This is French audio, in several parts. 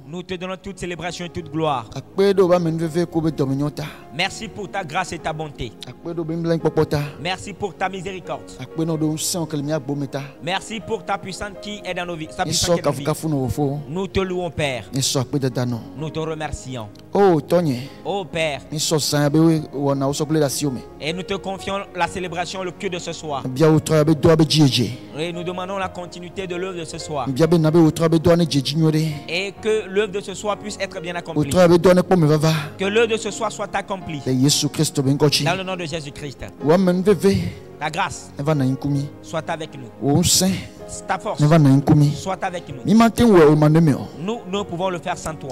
Nous te donnons toute célébration et toute gloire. Merci pour ta grâce et ta bonté. Merci pour ta miséricorde. Merci pour ta puissance qui est dans nos vies. Nous te louons, Père. Nous te remercions. Oh Père. Et nous te confions la célébration, le cœur de ce soir. Et nous demandons la continuité de l'œuvre de ce soir. Et que l'œuvre de ce soir puisse être bien accomplie. Que l'œuvre de ce soir soit accomplie. Dans le nom de Jésus-Christ. Ta grâce soit avec nous. Ta force soit avec nous. Nous ne pouvons le faire sans toi.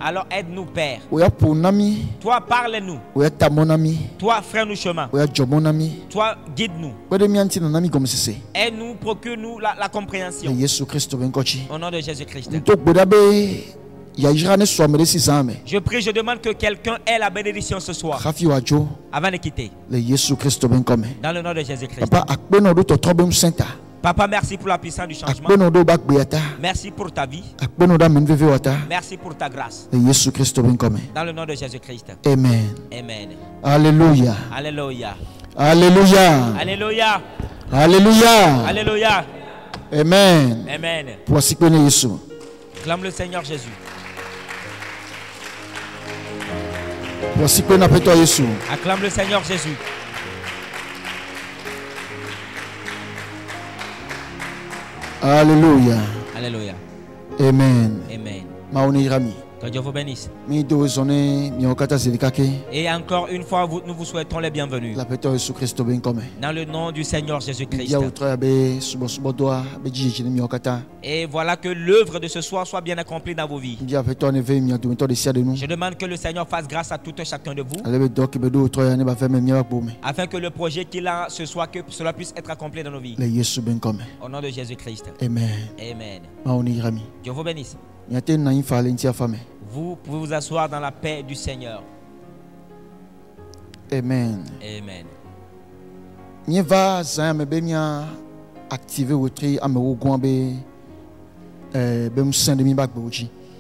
Alors aide-nous, Père. Toi, parle-nous. Toi, frère-nous chemin. Toi, guide-nous. Aide-nous, procure-nous la compréhension. Au nom de Jésus-Christ. Je prie, je demande que quelqu'un ait la bénédiction ce soir avant de quitter. Dans le nom de Jésus-Christ. Papa, merci pour la puissance du changement. Merci pour ta vie. Merci pour ta grâce. Dans le nom de Jésus-Christ. Amen. Amen. Alléluia. Alléluia. Alléluia. Alléluia. Alléluia. Alléluia. Amen. Amen. Clame le Seigneur Jésus. Acclame le Seigneur Jésus. Alléluia. Alléluia. Amen. Amen. Que Dieu vous bénisse. Et encore une fois, nous vous souhaitons les bienvenus. Dans le nom du Seigneur Jésus-Christ. Et voilà que l'œuvre de ce soir soit bien accomplie dans vos vies. Je demande que le Seigneur fasse grâce à tout un chacun de vous. Afin que le projet qu'il a ce soir, que cela puisse être accompli dans nos vies. Au nom de Jésus-Christ. Amen. Dieu vous bénisse. Vous pouvez vous asseoir dans la paix du Seigneur. Amen. Amen.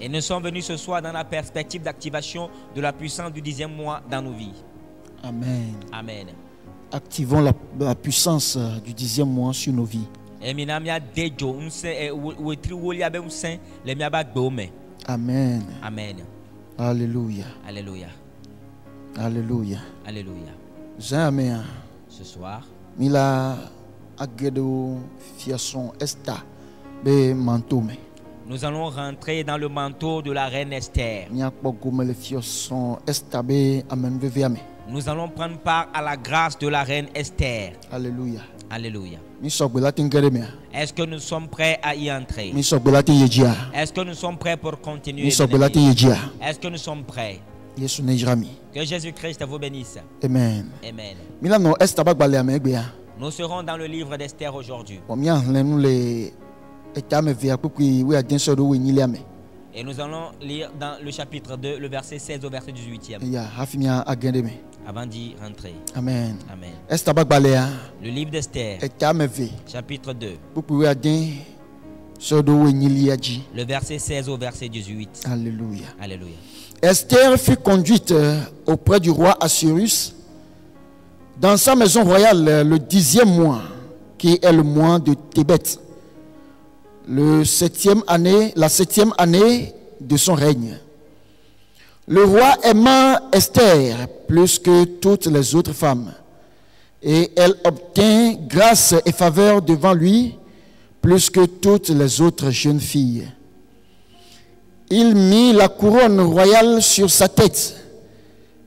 Et nous sommes venus ce soir dans la perspective d'activation de la puissance du 10e mois dans nos vies. Amen. Amen. Activons la puissance du 10e mois sur nos vies. Amen. Amen. Alléluia. Alléluia. Alléluia. Alléluia. Ce soir, nous allons rentrer dans le manteau de la reine Esther. Nous allons prendre part à la grâce de la reine Esther. Alléluia. Alléluia. Est-ce que nous sommes prêts à y entrer? Est-ce que nous sommes prêts pour continuer? Est-ce que nous sommes prêts? Que Jésus-Christ vous bénisse. Amen. Amen. Nous serons dans le livre d'Esther aujourd'hui. Et nous allons lire dans le chapitre 2, le verset 16 au verset 18e. Avant d'y rentrer. Amen. Amen. Le Le livre d'Esther, chapitre 2, le verset 16 au verset 18. Alléluia. Alléluia. Esther fut conduite auprès du roi Assuérus dans sa maison royale le 10e mois, qui est le mois de Tébet, la 7e année de son règne. Le roi aima Esther plus que toutes les autres femmes, et elle obtint grâce et faveur devant lui plus que toutes les autres jeunes filles. Il mit la couronne royale sur sa tête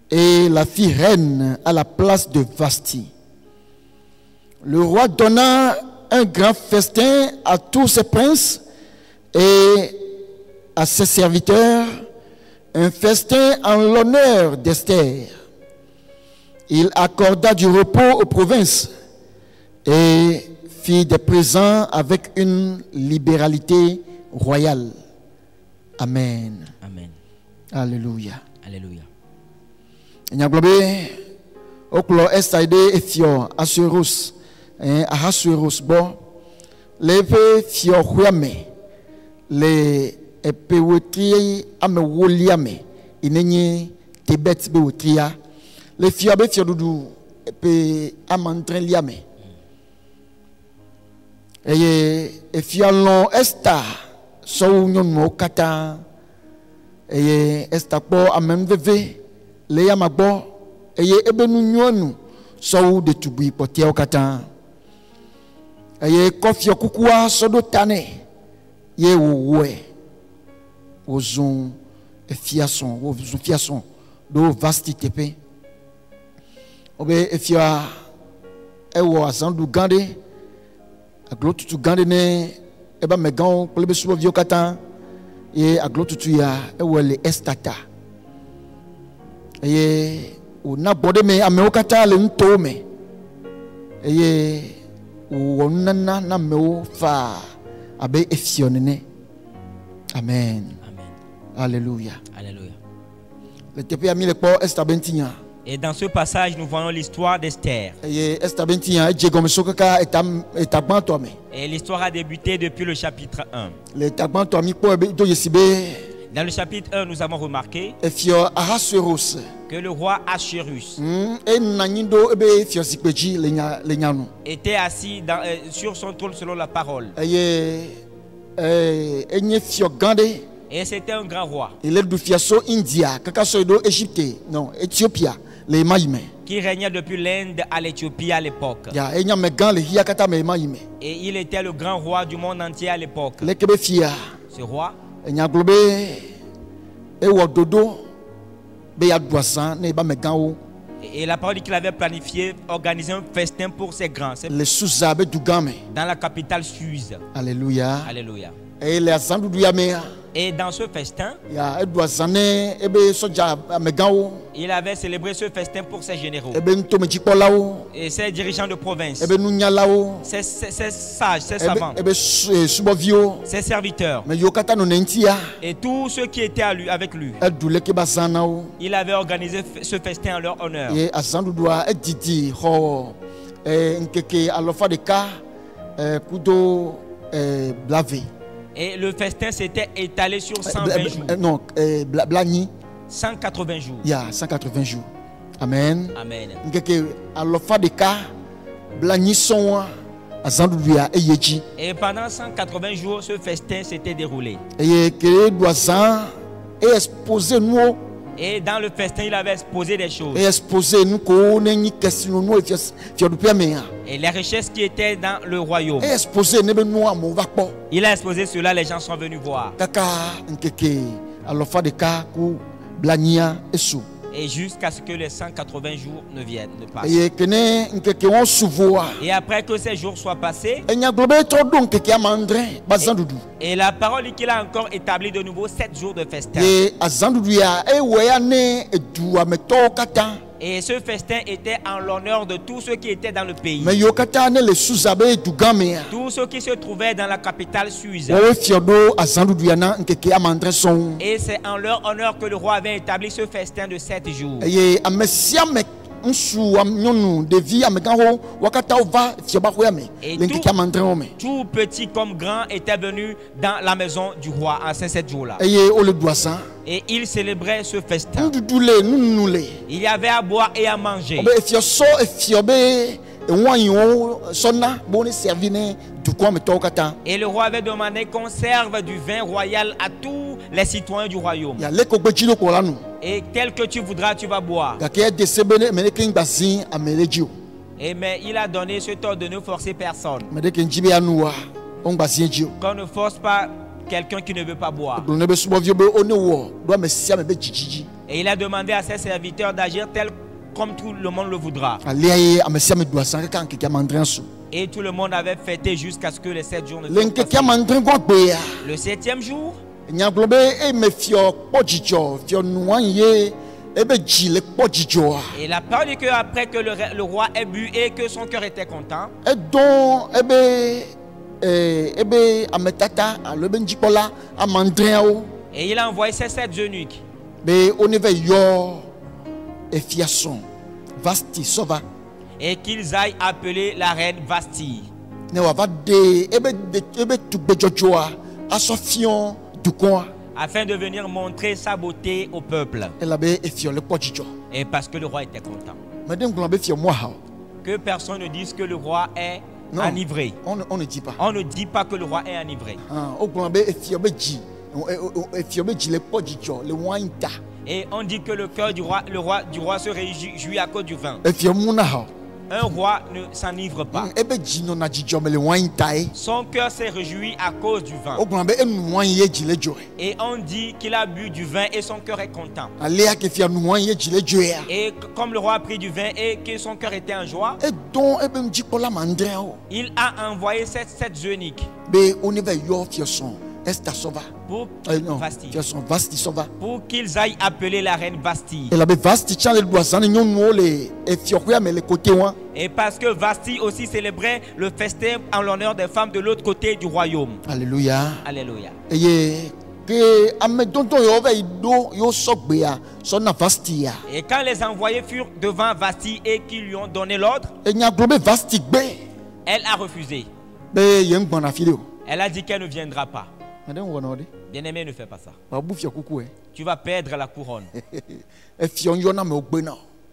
et la fit reine à la place de Vasti. Le roi donna un grand festin à tous ses princes et à ses serviteurs, un festin en l'honneur d'Esther. Il accorda du repos aux provinces et fit des présents avec une libéralité royale. Amen. Amen. Alléluia. Alléluia. Nyaglobe oklo estaide efio Assuérus Ahasuérus bo leve fio huame les epewetri ame woliame inenye tebet be wotria les fiabe fiodudu epe amantren liame et fialon esta so nyonmo kata et esta po amenveve le yamagbo et ebenu nyonu so de tubi potia kata et kofio kukua sodo tane ye wowe ozon fiason ozon fiason do vastité pe obe efia ewo azandu gande aglotutu gande ne eba megan kolebe subo vio katan ye aglotutu ya ewo le estata ye o na bode me ame okata le nto me ye o nana na me o fa abe efionene. Amen. Amen. Alléluia. Alléluia. Le tepe a mis le port estabentia. Et dans ce passage, nous voyons l'histoire d'Esther. Et l'histoire a débuté depuis le chapitre 1. Dans le chapitre 1, nous avons remarqué que le roi Assuérus était assis sur son trône selon la parole. Et c'était un grand roi qui régnait depuis l'Inde à l'Éthiopie à l'époque. Et il était le grand roi du monde entier à l'époque. Ce roi et la parole dit qu'il avait planifié, organisé un festin pour ses grands. Dans la capitale Suse. Alléluia. Alléluia. Et dans ce festin, il avait célébré ce festin pour ses généraux et ses dirigeants de province, ses sages, ses savants, ses serviteurs et tous ceux qui étaient avec lui. Il avait organisé ce festin en leur honneur. Et le festin s'était étalé sur 120 jours. Non, 180 jours. 180 jours. Amen. Amen. Et pendant 180 jours, ce festin s'était déroulé. Et dans le festin, il avait exposé des choses. Et les richesses qui étaient dans le royaume. Il a exposé cela, les gens sont venus voir. Et jusqu'à ce que les 180 jours ne viennent, ne passent. Et après que ces jours soient passés, et la parole dit qu'il a encore établi de nouveau 7 jours de festin. Et ce festin était en l'honneur de tous ceux qui étaient dans le pays. Tous ceux qui se trouvaient dans la capitale Suse. Et c'est en leur honneur que le roi avait établi ce festin de 7 jours. Et tout petit comme grand était venu dans la maison du roi en ces 7 jours-là. Et il célébrait ce festin. Il y avait à boire et à manger. Et le roi avait demandé qu'on serve du vin royal à tous les citoyens du royaume. Et tel que tu voudras, tu vas boire. Et mais il a donné ce ordre de ne forcer personne. Qu'on ne force pas quelqu'un qui ne veut pas boire. Et il a demandé à ses serviteurs d'agir tel comme tout le monde le voudra. Et tout le monde avait fêté jusqu'à ce que les 7 jours ne soient passés. Le 7e jour, et la parole dit qu'après que le roi ait bu et que son cœur était content, et il a envoyé ses 7 eunuques et qu'ils aillent appeler la reine Vasti. afin de venir montrer sa beauté au peuple. Et parce que le roi était content. Que personne ne dise que le roi est enivré. On ne dit pas. On ne dit pas que le roi est enivré. Et on dit que le cœur du roi se réjouit à cause du vin. Un roi ne s'enivre pas. Son cœur s'est réjoui à cause du vin. Et on dit qu'il a bu du vin et son cœur est content. Et comme le roi a pris du vin et que son cœur était en joie, il a envoyé cette eunuque pour qu'ils aillent appeler la reine Vasti. Et parce que Vasti aussi célébrait le festin en l'honneur des femmes de l'autre côté du royaume. Alléluia. Alléluia. Et quand les envoyés furent devant Vasti et qu'ils lui ont donné l'ordre, elle a refusé. Elle a dit qu'elle ne viendra pas. Bien-aimé, ne fais pas ça. Tu vas perdre la couronne.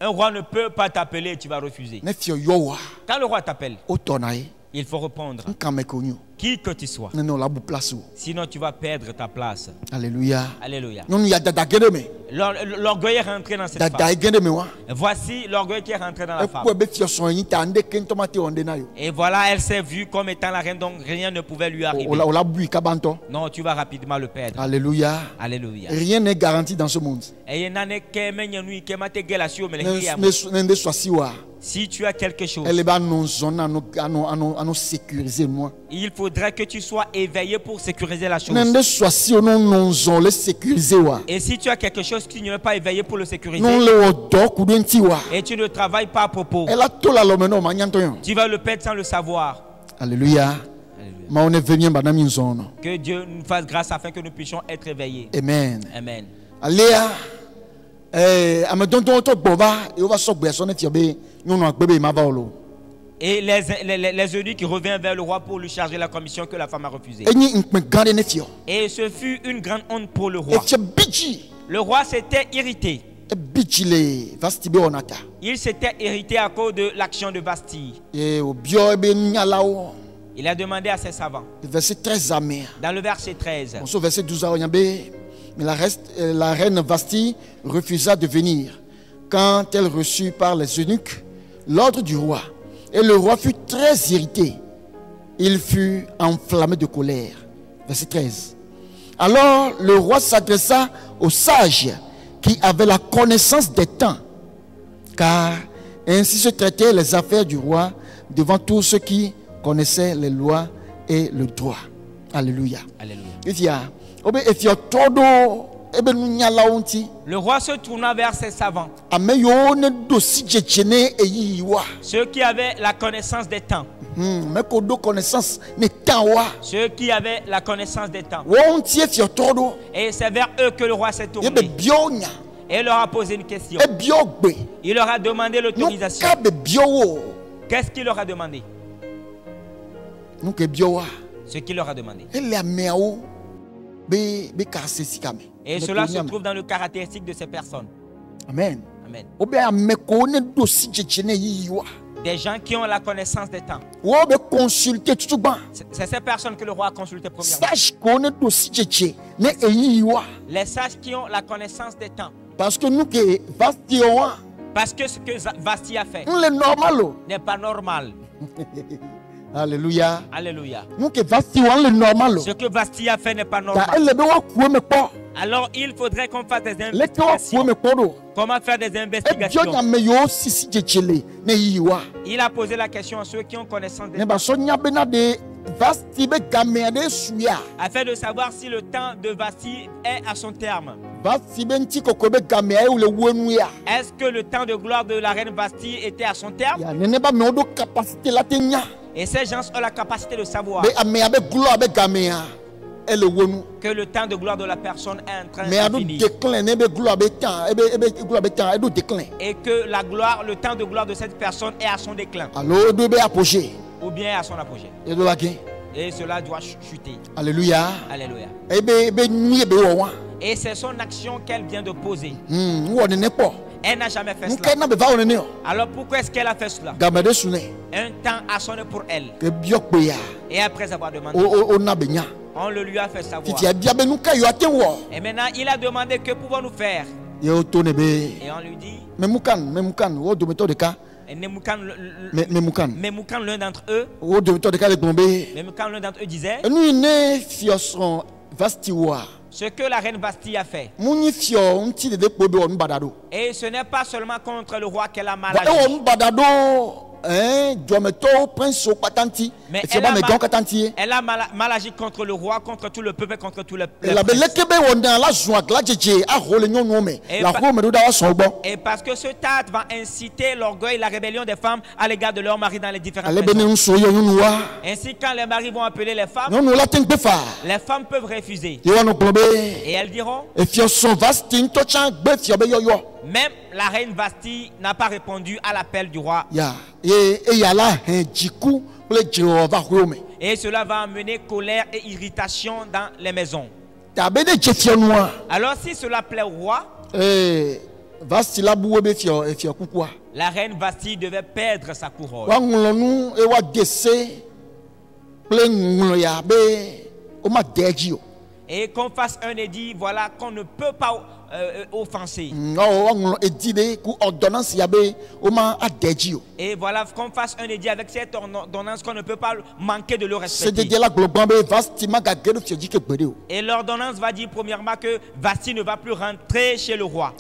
Un roi ne peut pas t'appeler, tu vas refuser. Quand le roi t'appelle, il faut répondre. Qui que tu sois. Sinon tu vas perdre ta place. Alléluia. Alléluia. L'orgueil est rentré dans cette femme. Voici l'orgueil qui est rentré dans la femme. Et voilà, elle s'est vue comme étant la reine, donc rien ne pouvait lui arriver. Non, tu vas rapidement le perdre. Alléluia. Alléluia. Rien n'est garanti dans ce monde. Si tu as quelque chose, il faudrait que tu sois éveillé pour sécuriser la chose. Et si tu as quelque chose qui n'est pas éveillé pour le sécuriser, et tu ne travailles pas à propos, tu vas le perdre sans le savoir. Alléluia. Que Dieu nous fasse grâce afin que nous puissions être éveillés. Amen. Amen. Et les eunuques qui reviennent vers le roi pour lui charger la commission que la femme a refusée. Et ce fut une grande honte pour le roi. Le roi s'était irrité. Il s'était irrité à cause de l'action de Vasti. Il a demandé à ses savants. Dans le verset 13. Mais la reine Vasti refusa de venir quand elle reçut par les eunuques l'ordre du roi. Et le roi fut très irrité. Il fut enflammé de colère. Verset 13. Alors le roi s'adressa aux sages qui avaient la connaissance des temps, car ainsi se traitaient les affaires du roi devant tous ceux qui connaissaient les lois et le droit. Alléluia. Alléluia. Le roi se tourna vers ses savants, ceux qui avaient la connaissance des temps. Ceux qui avaient la connaissance des temps. Et c'est vers eux que le roi s'est tourné. Et il leur a posé une question. Il leur a demandé l'autorisation. Qu'est-ce qu'il leur a demandé? Ce qu'il leur a demandé. Et cela se trouve dans le caractéristique de ces personnes. Amen. Amen. Des gens qui ont la connaissance des temps. C'est ces personnes que le roi a consulté premièrement. Les sages qui ont la connaissance des temps. Parce que ce que Vasti a fait n'est pas normal. Alléluia. Alléluia. Ce que Vasti a fait n'est pas normal. Alors il faudrait qu'on fasse des investigations. Comment faire des investigations? Il a posé la question à ceux qui ont connaissance des temps, afin de savoir si le temps de Vasti est à son terme. Est-ce que le temps de gloire de la reine Vasti était à son terme? Et ces gens ont la capacité de savoir que le temps de gloire de la personne est en train de finir. Et que la gloire, le temps de gloire de cette personne est à son déclin. Ou bien à son apogée. Et cela doit chuter. Alléluia. Alléluia. Et c'est son action qu'elle vient de poser. Elle n'a jamais fait cela. Alors pourquoi est-ce qu'elle a fait cela? Un temps a sonné pour elle. Et après avoir demandé, on le lui a fait savoir. Et maintenant il a demandé que pouvons-nous faire. Et on lui dit, Memoukan, l'un d'entre eux, disait ce que la reine Vasti a fait. Et ce n'est pas seulement contre le roi qu'elle a mal agi. Mais elle a mal agi contre le roi, contre tout le peuple, contre tout le peuple. Et parce que ce tact va inciter l'orgueil et la rébellion des femmes à l'égard de leur mari dans les différentes maisons. Ainsi, quand les maris vont appeler les femmes peuvent refuser. Et elles diront, même la reine Vasti n'a pas répondu à l'appel du roi. Et cela va amener colère et irritation dans les maisons. Alors si cela plaît au roi, la reine Vasti devait perdre sa couronne. Et qu'on fasse un édit, voilà, qu'on ne peut pas offenser. Et voilà, qu'on fasse un édit avec cette ordonnance qu'on ne peut pas manquer de le respecter. Et l'ordonnance va dire premièrement que Vasti ne va plus rentrer chez le roi.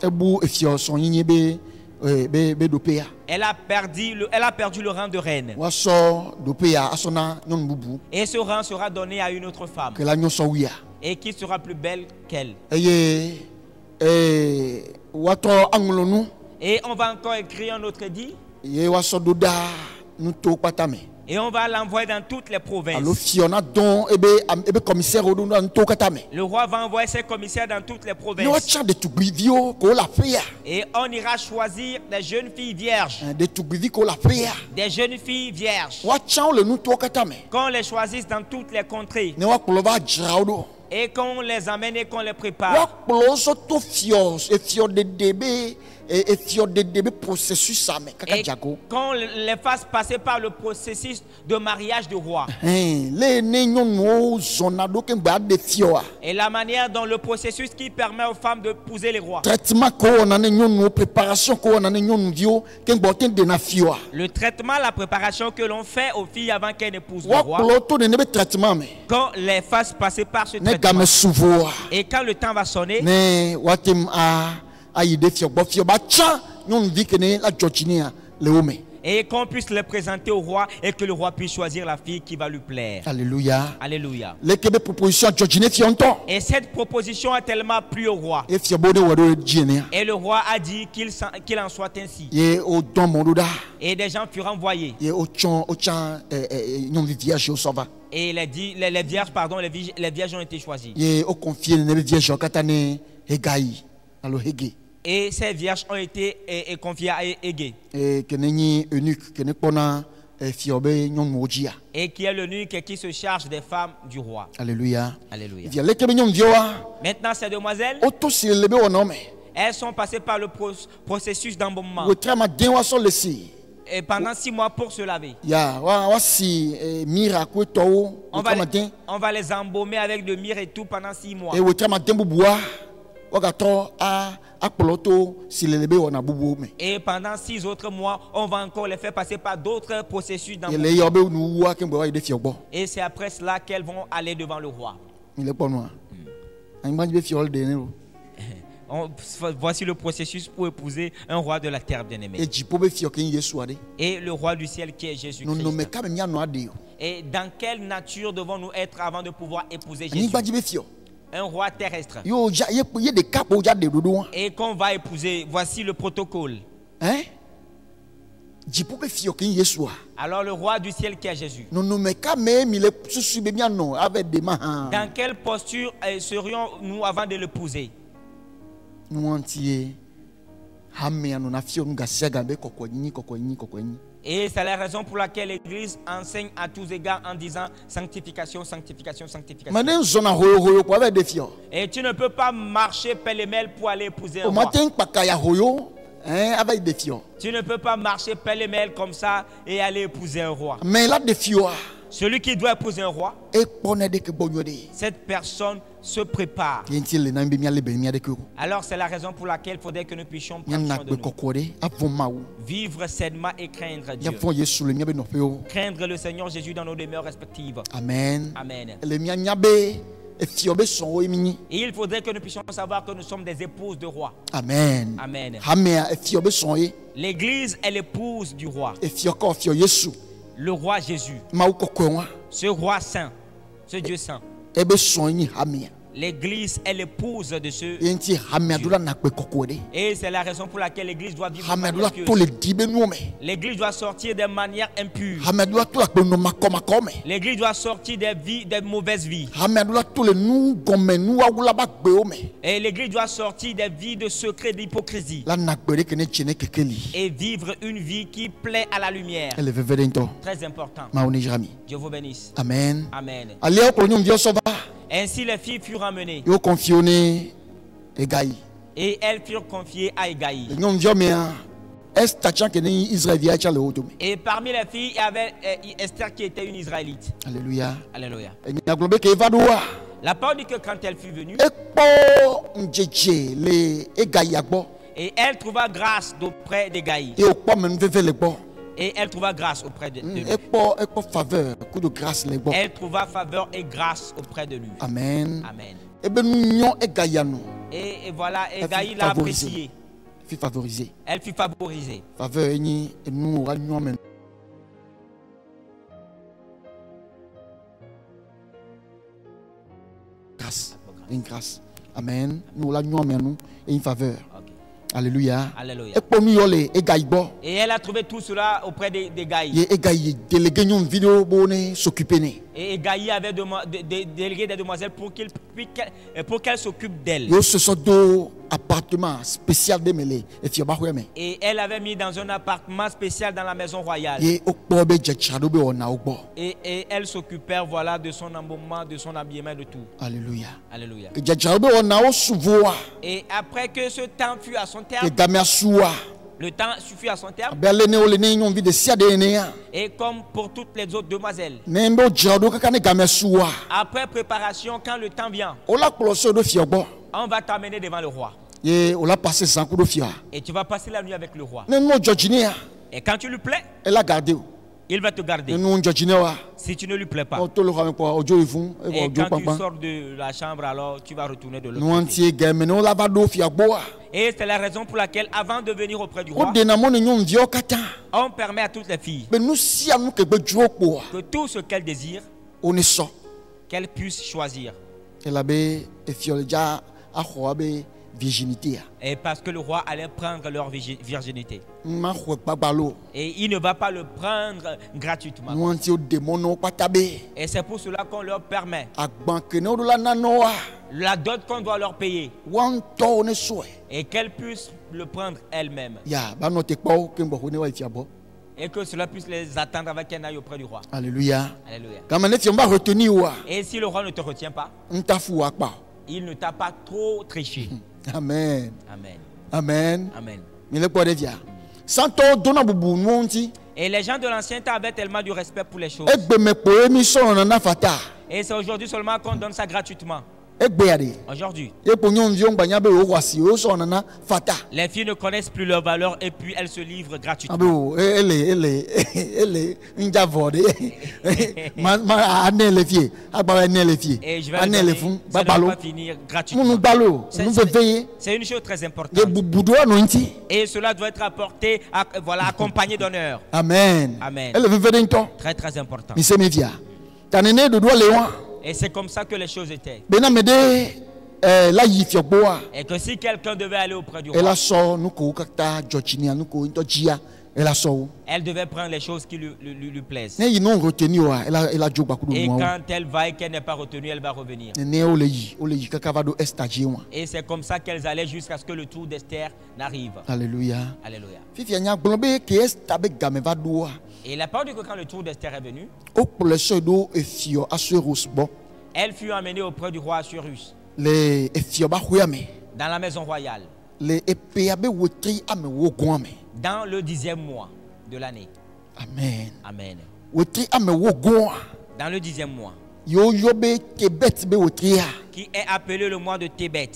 Elle a perdu le rang de reine. Et ce rang sera donné à une autre femme. Et qui sera plus belle qu'elle. Et on va encore écrire un autre édit. Et on va l'envoyer dans toutes les provinces. Le roi va envoyer ses commissaires dans toutes les provinces. Et on ira choisir des jeunes filles vierges. Des jeunes filles vierges. Qu'on les choisisse dans toutes les contrées. Et qu'on les amène et qu'on les prépare. Et qu'on les fasse passer par le processus de mariage du roi. Et la manière dont le processus qui permet aux femmes d'épouser les rois. Le traitement, la préparation que l'on fait aux filles avant qu'elles n'épousent le roi. Qu'on les fasse passer par ce traitement. Et quand le temps va sonner, et qu'on puisse les présenter au roi et que le roi puisse choisir la fille qui va lui plaire. Alléluia. Alléluia. Et cette proposition a tellement plu au roi. Et le roi a dit qu'il en soit ainsi. Et des gens furent envoyés. Et les vierges ont été choisies. Et ces vierges ont été confiées à Hégé. Et qui est l'eunuque qui se charge des femmes du roi. Alléluia. Alléluia. Maintenant, ces demoiselles, elles sont passées par le processus d'embaumement. Et pendant 6 mois pour se laver. On va les embaumer avec de myrrhe et tout pendant 6 mois. Et pendant 6 autres mois, on va encore les faire passer par d'autres processus d'embaumement. Et c'est après cela qu'elles vont aller devant le roi. Voici le processus pour épouser un roi de la terre bien-aimé. Et le roi du ciel qui est Jésus-Christ. Et dans quelle nature devons-nous être avant de pouvoir épouser Jésus? Un roi terrestre. Et qu'on va épouser, voici le protocole. Alors le roi du ciel qui est Jésus. Dans quelle posture serions-nous avant de l'épouser? Et c'est la raison pour laquelle l'Église enseigne à tous égards en disant sanctification, sanctification, sanctification. Et tu ne peux pas marcher pêle-mêle pour aller épouser un roi. Tu ne peux pas marcher pêle-mêle comme ça et aller épouser un roi. Mais là, celui qui doit épouser un roi, cette personne se prépare. Alors c'est la raison pour laquelle il faudrait que nous puissions prendre soin de nous. Vivre sainement et craindre Dieu. Craindre le Seigneur Jésus dans nos demeures respectives. Amen. Amen. Et il faudrait que nous puissions savoir que nous sommes des épouses de roi. Amen. Amen. L'église est l'épouse du roi. Le roi Jésus. Ce roi saint. Ce Dieu saint. L'église est l'épouse de ce Dieu. Et c'est la raison pour laquelle l'église doit vivre de manière pieuse. L'église doit sortir des manières impures. L'église doit sortir des mauvaises vies. Et l'église doit sortir des vies de secret, d'hypocrisie. Et vivre une vie qui plaît à la lumière. Très important. Dieu vous bénisse. Amen. Amen. Ainsi les filles furent emmenées. Et elles furent confiées à Égaï. Et parmi les filles, il y avait Esther qui était une Israélite. Alléluia. Alléluia. La parole dit que quand elle fut venue, et elle trouva grâce auprès d'Égaï. Et elle trouva grâce auprès de lui. Elle trouva faveur et grâce auprès de lui. Amen. Amen. Et voilà, Égaï l'a apprécié. Elle fut favorisée. Grâce. Une grâce. Amen. Nous l'avons et une faveur. Alléluia. Alléluia. Et elle a trouvé tout cela auprès d'Égaï. Et Égaï avait délégué des demoiselles pour qu'elles s'occupent d'elle. Et elle avait mis dans un appartement spécial dans la maison royale. Et elle s'occupait, voilà, de son embaumement, de son habillement, de tout. Alléluia. Alléluia. Et après que ce temps fut à son terme, le temps suffit à son terme. Et comme pour toutes les autres demoiselles, après préparation, quand le temps vient, on va t'amener devant le roi. Et tu vas passer la nuit avec le roi. Et quand tu lui plais, il va te garder. Si tu ne lui plais pas, et quand tu sors de la chambre, alors tu vas retourner de l'autre côté. Et c'est la raison pour laquelle, avant de venir auprès du roi, on permet à toutes les filles que tout ce qu'elles désirent, qu'elles puissent choisir. Et parce que le roi allait prendre leur virginité. Et il ne va pas le prendre gratuitement. Et c'est pour cela qu'on leur permet la dot qu'on doit leur payer. Et qu'elles puissent le prendre elles-mêmes. Et que cela puisse les attendre avec qu'elles aillent auprès du roi. Alléluia. Alléluia. Et si le roi ne te retient pas, il ne t'a pas trop triché. Amen. Amen. Amen. Amen. Et les gens de l'ancien temps avaient tellement du respect pour les choses. Et c'est aujourd'hui seulement qu'on donne ça gratuitement. Aujourd'hui, les filles ne connaissent plus leur valeur et puis elles se livrent gratuitement. Et je vais pas finir gratuitement. C'est une chose très importante. Et cela doit être apporté, voilà, accompagné d'honneur. Amen. Amen. Très très important. Et c'est comme ça que les choses étaient. Et que si quelqu'un devait aller auprès du roi, Elle devait prendre les choses qui lui plaisent. Et quand elle va et qu'elle n'est pas retenue, elle va revenir. Et c'est comme ça qu'elles allaient jusqu'à ce que le tour d'Esther n'arrive. Alléluia. Alléluia. Et la parole dit que quand le tour d'Esther est venu, elle fut emmenée auprès du roi Assuérus dans la maison royale. Dans le 10e mois de l'année. Amen. Amen. Dans le 10e mois. Qui est appelé le mois de Tébet.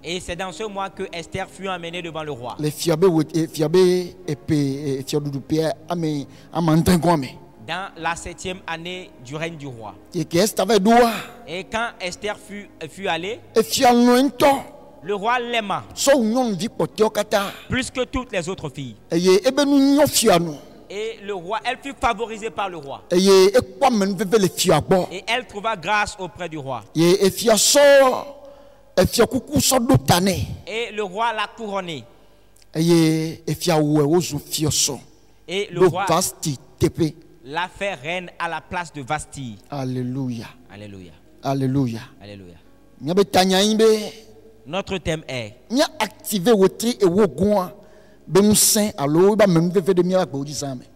Et c'est dans ce mois que Esther fut emmenée devant le roi. Dans la 7e année du règne du roi. Et quand Esther fut allée, le roi l'aima plus que toutes les autres filles. Et le roi, elle fut favorisée par le roi. Et elle trouva grâce auprès du roi. Et le roi l'a couronnée. Et le roi l'a fait reine à la place de Vasti. Alléluia. Alléluia. Alléluia. Alléluia. Notre thème est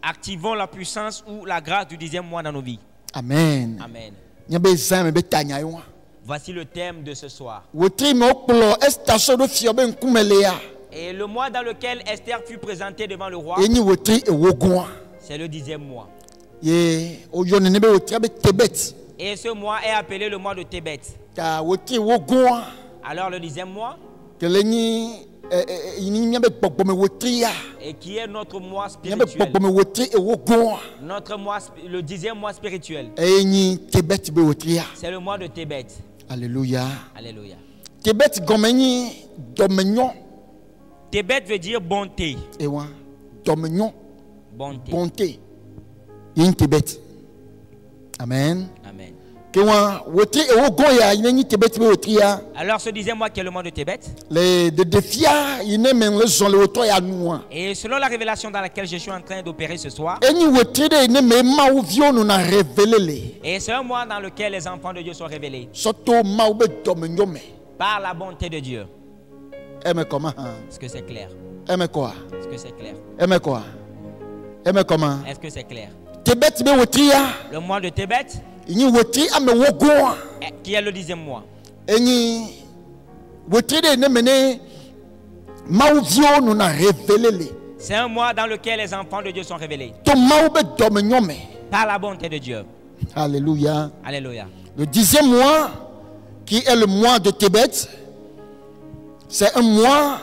activons la puissance ou la grâce du 10e mois dans nos vies. Amen. Amen. Voici le thème de ce soir. Et le mois dans lequel Esther fut présentée devant le roi, c'est le 10e mois. Et ce mois est appelé le mois de Tébet. Alors le 10e mois, et qui est notre mois spirituel, notre mois, le 10e mois spirituel, c'est le mois de Tébet. Alléluia. Alléluia. Tébet veut dire bonté. Bonté. Bonté. Amen. Amen. Alors ce 10e mois qui est le mois de Tébet. Et selon la révélation dans laquelle je suis en train d'opérer ce soir, et c'est un mois dans lequel les enfants de Dieu sont révélés par la bonté de Dieu. Est-ce que c'est clair? Est-ce que c'est clair? Est-ce que c'est clair? Le mois de Tébet, qui est le 10e mois. C'est un mois dans lequel les enfants de Dieu sont révélés par la bonté de Dieu. Alléluia. Alléluia. Le 10e mois, qui est le mois de Tébet, c'est un mois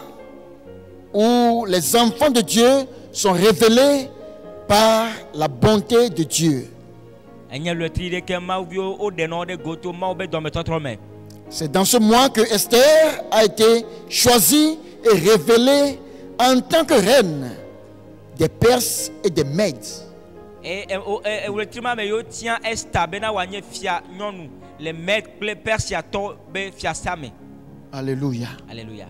où les enfants de Dieu sont révélés par la bonté de Dieu. C'est dans ce mois que Esther a été choisie et révélée en tant que reine des Perses et des Mèdes. Alléluia. Alléluia.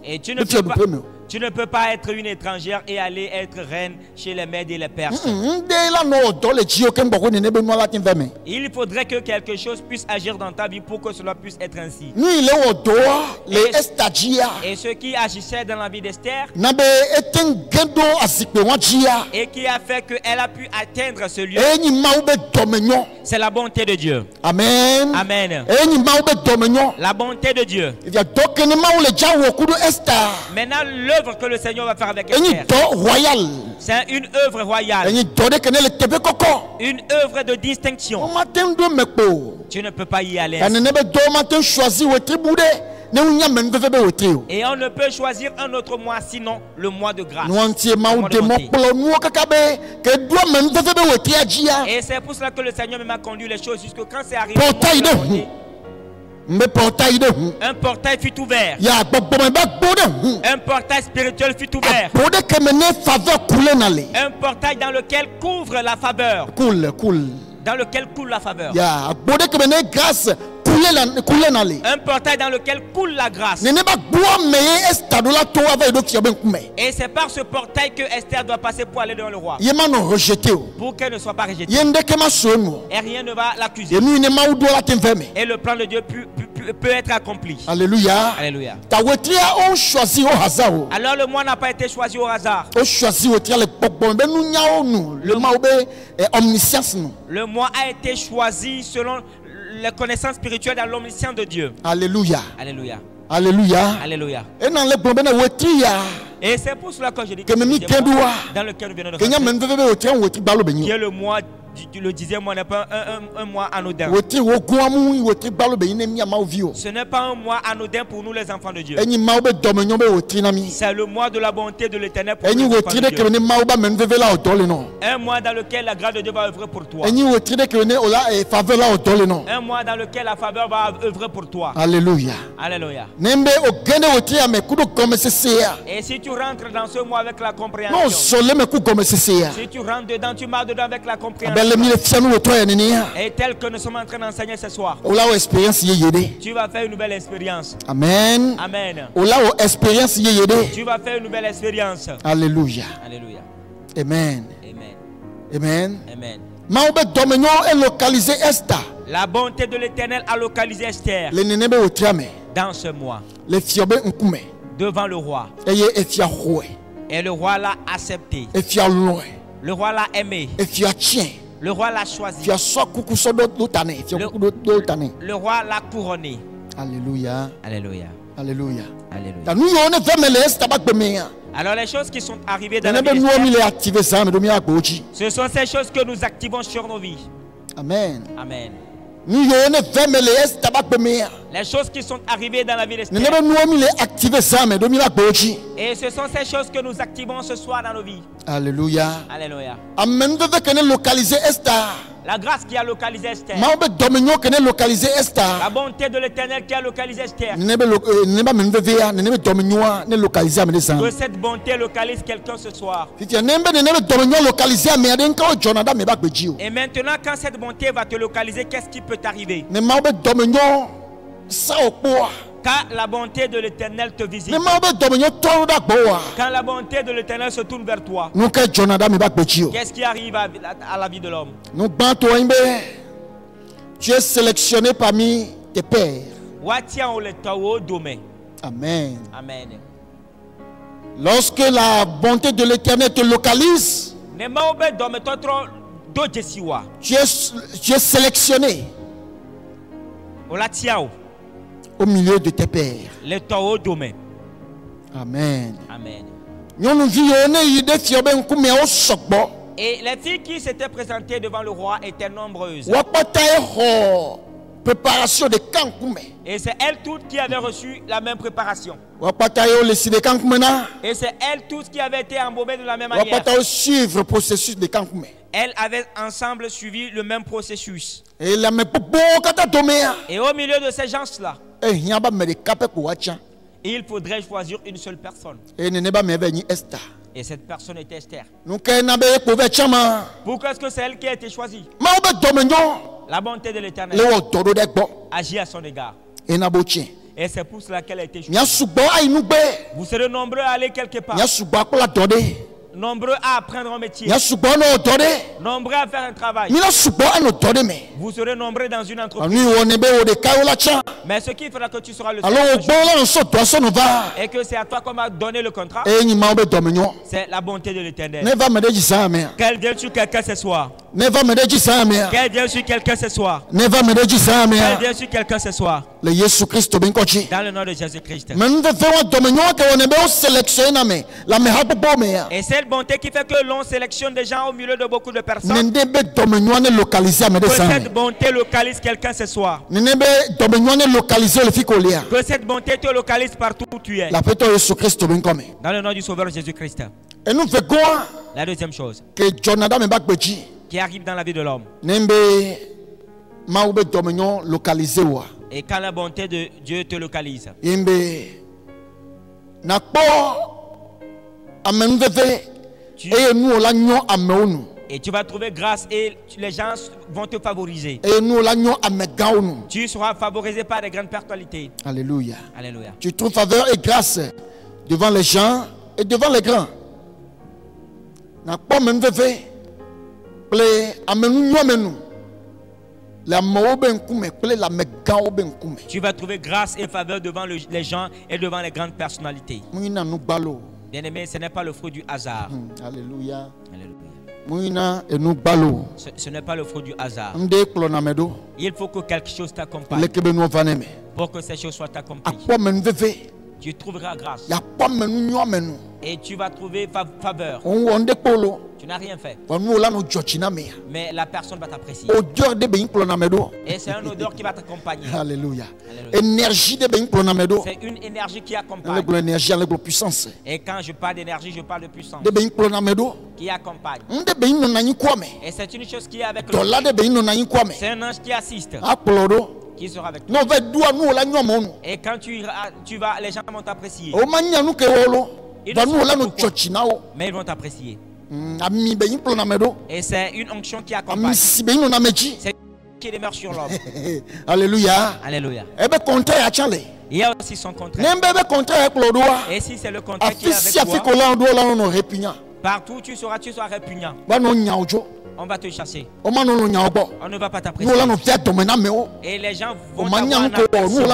Et tu ne peux pas être une étrangère et aller être reine chez les Mèdes et les Perses. Il faudrait que quelque chose puisse agir dans ta vie pour que cela puisse être ainsi. Et ceux qui agissaient dans la vie d'Esther et qui a fait qu'elle a pu atteindre ce lieu, c'est la bonté de Dieu. Amen. Amen. La bonté de Dieu. Maintenant, l'œuvre que le Seigneur va faire avec Esther, c'est une œuvre royale, une œuvre de distinction. Tu ne peux pas y aller ainsi. Et on ne peut choisir un autre mois sinon le mois de grâce. Et c'est pour cela que le Seigneur m'a conduit les choses jusqu'à quand c'est arrivé. Un portail fut ouvert. Un portail spirituel fut ouvert. Un portail dans lequel couvre la faveur. Dans lequel coule la faveur. Un portail dans lequel coule la grâce. Et c'est par ce portail que Esther doit passer pour aller devant le roi. Pour qu'elle ne soit pas rejetée. Et rien ne va l'accuser. Et le plan de Dieu peut être accompli. Alléluia. Alléluia. Alors le mois n'a pas été choisi au hasard. Le mois a été choisi selon les connaissances spirituelles dans l'omniscience de Dieu. Alléluia. Alléluia. Alléluia. Alléluia. Et c'est pour cela que je dis que dans lequel nous venons de rentrer, qui est le mois, le 10e mois n'est pas un mois anodin. Ce n'est pas un mois anodin pour nous les enfants de Dieu. C'est le mois de la bonté de l'Éternel pour nous les enfants de Dieu. Un mois dans lequel la grâce de Dieu va œuvrer pour toi. Un mois dans lequel la faveur va œuvrer pour toi. Alléluia. Alléluia. Et si tu rentres dans ce mois avec la compréhension, si tu rentres dedans, tu marches dedans avec la compréhension, et tel que nous sommes en train d'enseigner ce soir, tu vas faire une nouvelle expérience. Amen. Amen. Tu vas faire une nouvelle expérience. Alléluia. Alléluia. Amen. Amen. Amen. Amen. La bonté de l'Éternel a localisé Esther dans ce mois devant le roi. Et le roi l'a accepté. Le roi l'a aimé. Le roi l'a choisi. Le roi l'a couronné. Alléluia. Alléluia. Alléluia. Alléluia. Alors les choses qui sont arrivées dans la vie d'Esther, ce sont ces choses que nous activons sur nos vies. Amen. Amen. Les choses qui sont arrivées dans la vie d'Esther, et ce sont ces choses que nous activons ce soir dans nos vies. Alléluia. Alléluia. Amen. La grâce qui a localisé Esther, la bonté de l'Éternel qui a localisé Esther, que cette bonté localise quelqu'un ce soir. Et maintenant, quand cette bonté va te localiser, qu'est-ce qui peut t'arriver? Quand la bonté de l'Éternel te visite, quand la bonté de l'Éternel se tourne vers toi, qu'est-ce qui arrive à la vie de l'homme? Tu es sélectionné parmi tes pères. Amen. Amen. Lorsque la bonté de l'Éternel te localise, tu es sélectionné au milieu de tes pères. Amen. Amen. Et les filles qui s'étaient présentées devant le roi étaient nombreuses. Préparation de Kankume. Et c'est elles toutes qui avaient reçu la même préparation. Et c'est elles toutes qui avaient été embaumées de la même manière. Suivre le processus de Kankume. Elles avaient ensemble suivi le même processus. Et au milieu de ces gens-là, il faudrait choisir une seule personne. Et cette personne était Esther. Pourquoi est-ce que c'est elle qui a été choisie? La bonté de l'Éternel agit à son égard. Et c'est pour cela qu'elle a été choisie. Vous serez nombreux à aller quelque part. Nombreux à apprendre un métier. Nombreux à faire un travail. Vous serez nombreux dans une entreprise. Mais ce qui fera que tu seras le seul et que c'est à toi qu'on va donner le contrat, c'est la bonté de l'Éternel. Quel Dieu sur quelqu'un ce soir. Quel Dieu sur quelqu'un ce soir. Quel Dieu sur quelqu'un ce soir. Dans le nom de Jésus-Christ. Et cette bonté qui fait que l'on sélectionne des gens au milieu de beaucoup de personnes. Que cette bonté localise quelqu'un ce soir. Que cette bonté te localise partout où tu es. Dans le nom du Sauveur Jésus-Christ. La deuxième chose qui arrive dans la vie de l'homme. Et quand la bonté de Dieu te localise, Et tu vas trouver grâce et les gens vont te favoriser. Tu seras favorisé par des grandes personnalités. Alléluia. Alléluia. Tu trouves faveur et grâce devant les gens et devant les grands. Tu vas trouver grâce et faveur devant les gens et devant les grandes personnalités. Bien-aimé, ce n'est pas le fruit du hasard. Alléluia. Alléluia. Ce n'est pas le fruit du hasard. Il faut que quelque chose t'accompagne pour que ces choses soient accomplies. Tu trouveras grâce et tu vas trouver faveur. Tu n'as rien fait, mais la personne va t'apprécier. Et c'est une odeur qui va t'accompagner. Alléluia. C'est une énergie qui accompagne. Et quand je parle d'énergie, je parle de puissance qui accompagne. Et c'est une chose qui est avec le. C'est un ange qui assiste, qui sera avec toi. Et quand tu vas, les gens vont t'apprécier. Mais ils vont t'apprécier. Et c'est une onction qui accompagne. C'est qui demeure sur l'homme. Alléluia. Alléluia. Il y a aussi son contraire. Et si c'est le contraire qui est avec toi, partout où tu seras répugnant. On va te chasser. On ne va pas t'apprécier. Et les gens vont t'avoir en aversion.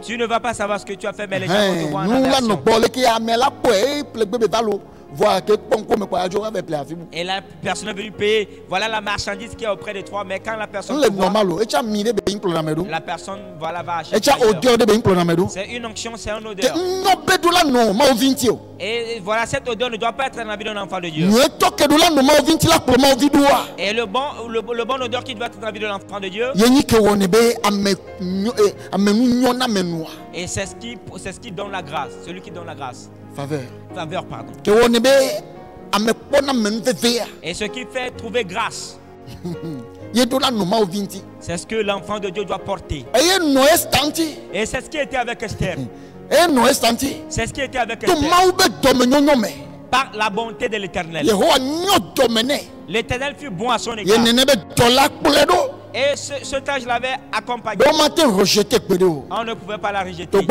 Tu ne vas pas savoir ce que tu as fait, mais les gens vont te voir en aversion. Et la personne est venue payer. Voilà la marchandise qui est auprès de toi. Mais quand la personne te voit, la personne voilà, va acheter. C'est une onction, c'est une odeur. Et voilà, cette odeur ne doit pas être dans la vie d'un enfant de Dieu. Et le bon odeur qui doit être dans la vie de l'enfant de Dieu. Et c'est ce qui donne la grâce. Celui qui donne la grâce. Faveur, pardon. Et ce qui fait trouver grâce, c'est ce que l'enfant de Dieu doit porter. Et c'est ce qui était avec Esther. C'est ce qui était avec Esther. Par la bonté de l'Éternel. L'Éternel fut bon à son égard. Et cet ange l'avait accompagné. On ne pouvait pas la rejeter.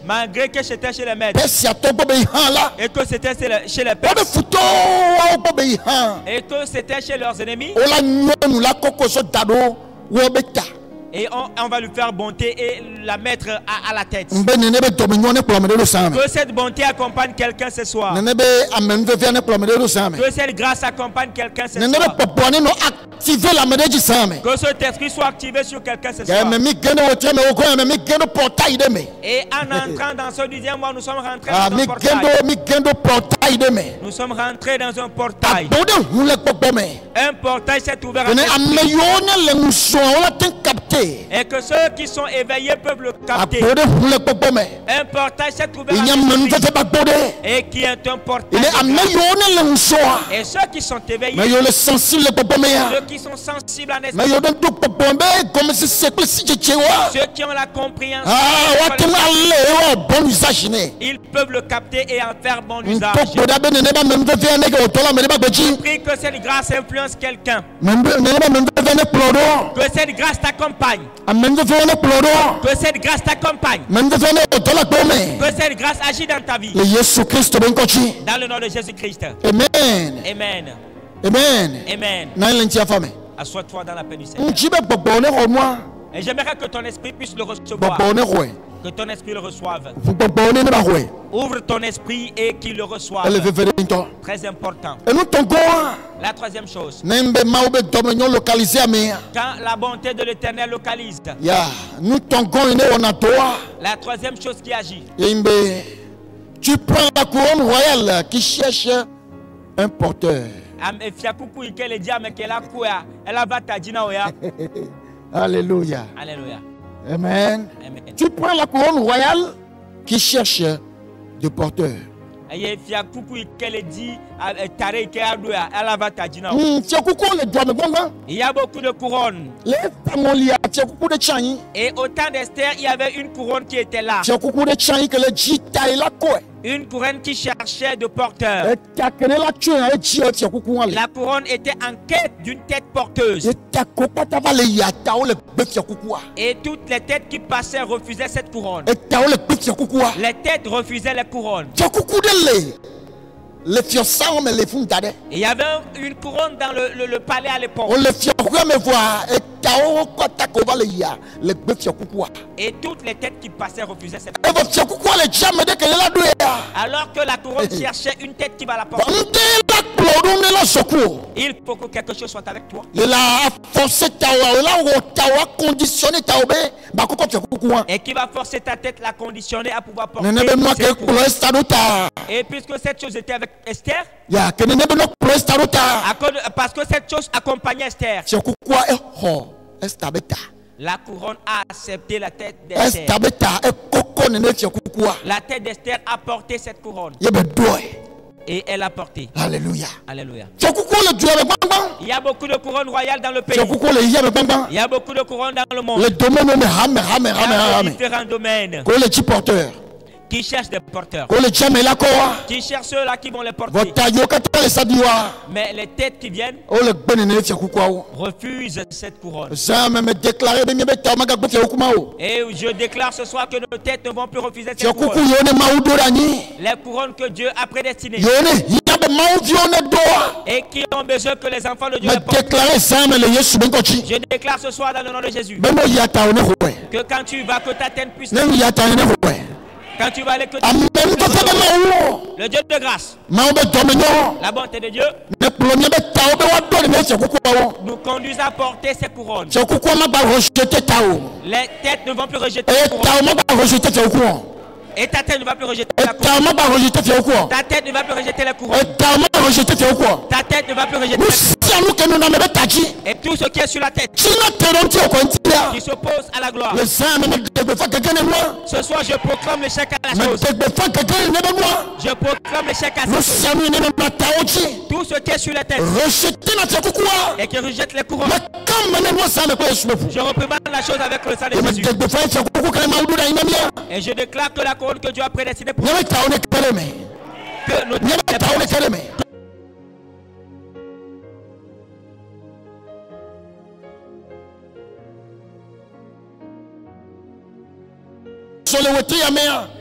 Malgré que c'était chez les maîtres. Et que c'était chez les pères. Et que c'était chez leurs ennemis. Et on va lui faire bonté et la mettre à la tête. Que cette bonté accompagne quelqu'un ce soir. Que cette grâce accompagne quelqu'un ce soir. Que cet esprit soit activé sur quelqu'un ce soir. Et en entrant dans ce 10e mois, nous sommes rentrés dans un portail. Nous sommes rentrés dans un portail. Un portail s'est ouvert à et que ceux qui sont éveillés peuvent le capter. Un portail s'est ouvert et qui est un portail. Et ceux qui sont éveillés, ceux qui sont sensibles en esprit, ceux qui ont la compréhension, ils peuvent le capter et en faire bon usage. Je prie que cette grâce influence quelqu'un. Que cette grâce t'accompagne. Que cette grâce t'accompagne. Que cette grâce agit dans ta vie. Dans le nom de Jésus-Christ. Amen. Amen. Amen. Amen. Assois-toi dans la paix du Seigneur. Et j'aimerais que ton esprit puisse le recevoir. Que ton esprit le reçoive. Ouvre ton esprit et qu'il le reçoive. Très important. La troisième chose. Quand la bonté de l'Éternel localise. La troisième chose qui agit. Tu prends la couronne royale qui cherche un porteur. Alléluia. Alléluia. Amen. Amen. Tu prends la couronne royale qui cherche de porteurs. Il y a beaucoup de couronnes. Et au temps d'Esther, il y avait une couronne qui était là. Une couronne qui cherchait de porteurs. La couronne était en quête d'une tête porteuse. Et toutes les têtes qui passaient refusaient cette couronne. Les têtes refusaient la couronne. Il y avait une couronne dans le palais à l'époque. Et toutes les têtes qui passaient refusaient cette couronne. Alors que la couronne cherchait une tête qui va la porter. Il faut que quelque chose soit avec toi. Et qui va forcer ta tête, la conditionner à pouvoir porter cette couronne. Et puisque cette chose était avec Esther, parce que cette chose accompagnait Esther, la couronne a accepté la tête d'Esther. La tête d'Esther a porté cette couronne. Et elle a porté. Alléluia. Alléluia. Il y a beaucoup de couronnes royales dans le pays. Il y a beaucoup de couronnes dans le monde. Il y a différents domaines. Qui cherchent des porteurs. Qui cherchent ceux-là qui vont les porter. Mais les têtes qui viennent refusent cette couronne. Et je déclare ce soir que nos têtes ne vont plus refuser cette couronne. Les couronnes que Dieu a prédestinées. Et qui ont besoin que les enfants de Dieu les portent. Je déclare ce soir dans le nom de Jésus que quand tu vas, que ta tête puisse. Quand tu vas aller, que le Dieu de grâce, la bonté de Dieu, nous conduisent à porter ces couronnes. Les têtes ne vont plus rejeter les couronnes. Et ta tête ne va plus rejeter la couronne. Ta tête ne va plus rejeter la couronne. Ta tête ne va plus rejeter la couronne. Et tout ce qui est sur la tête, qui s'oppose à la gloire. Ce soir, je proclame l'échec à la chose. Je proclame l'échec à la chose. Tout ce qui est sur la tête et qui rejette les couronnes. Je représente la chose avec le sang de Jésus. Et je déclare que la couronne que Dieu a prédestinée pour nous, que nos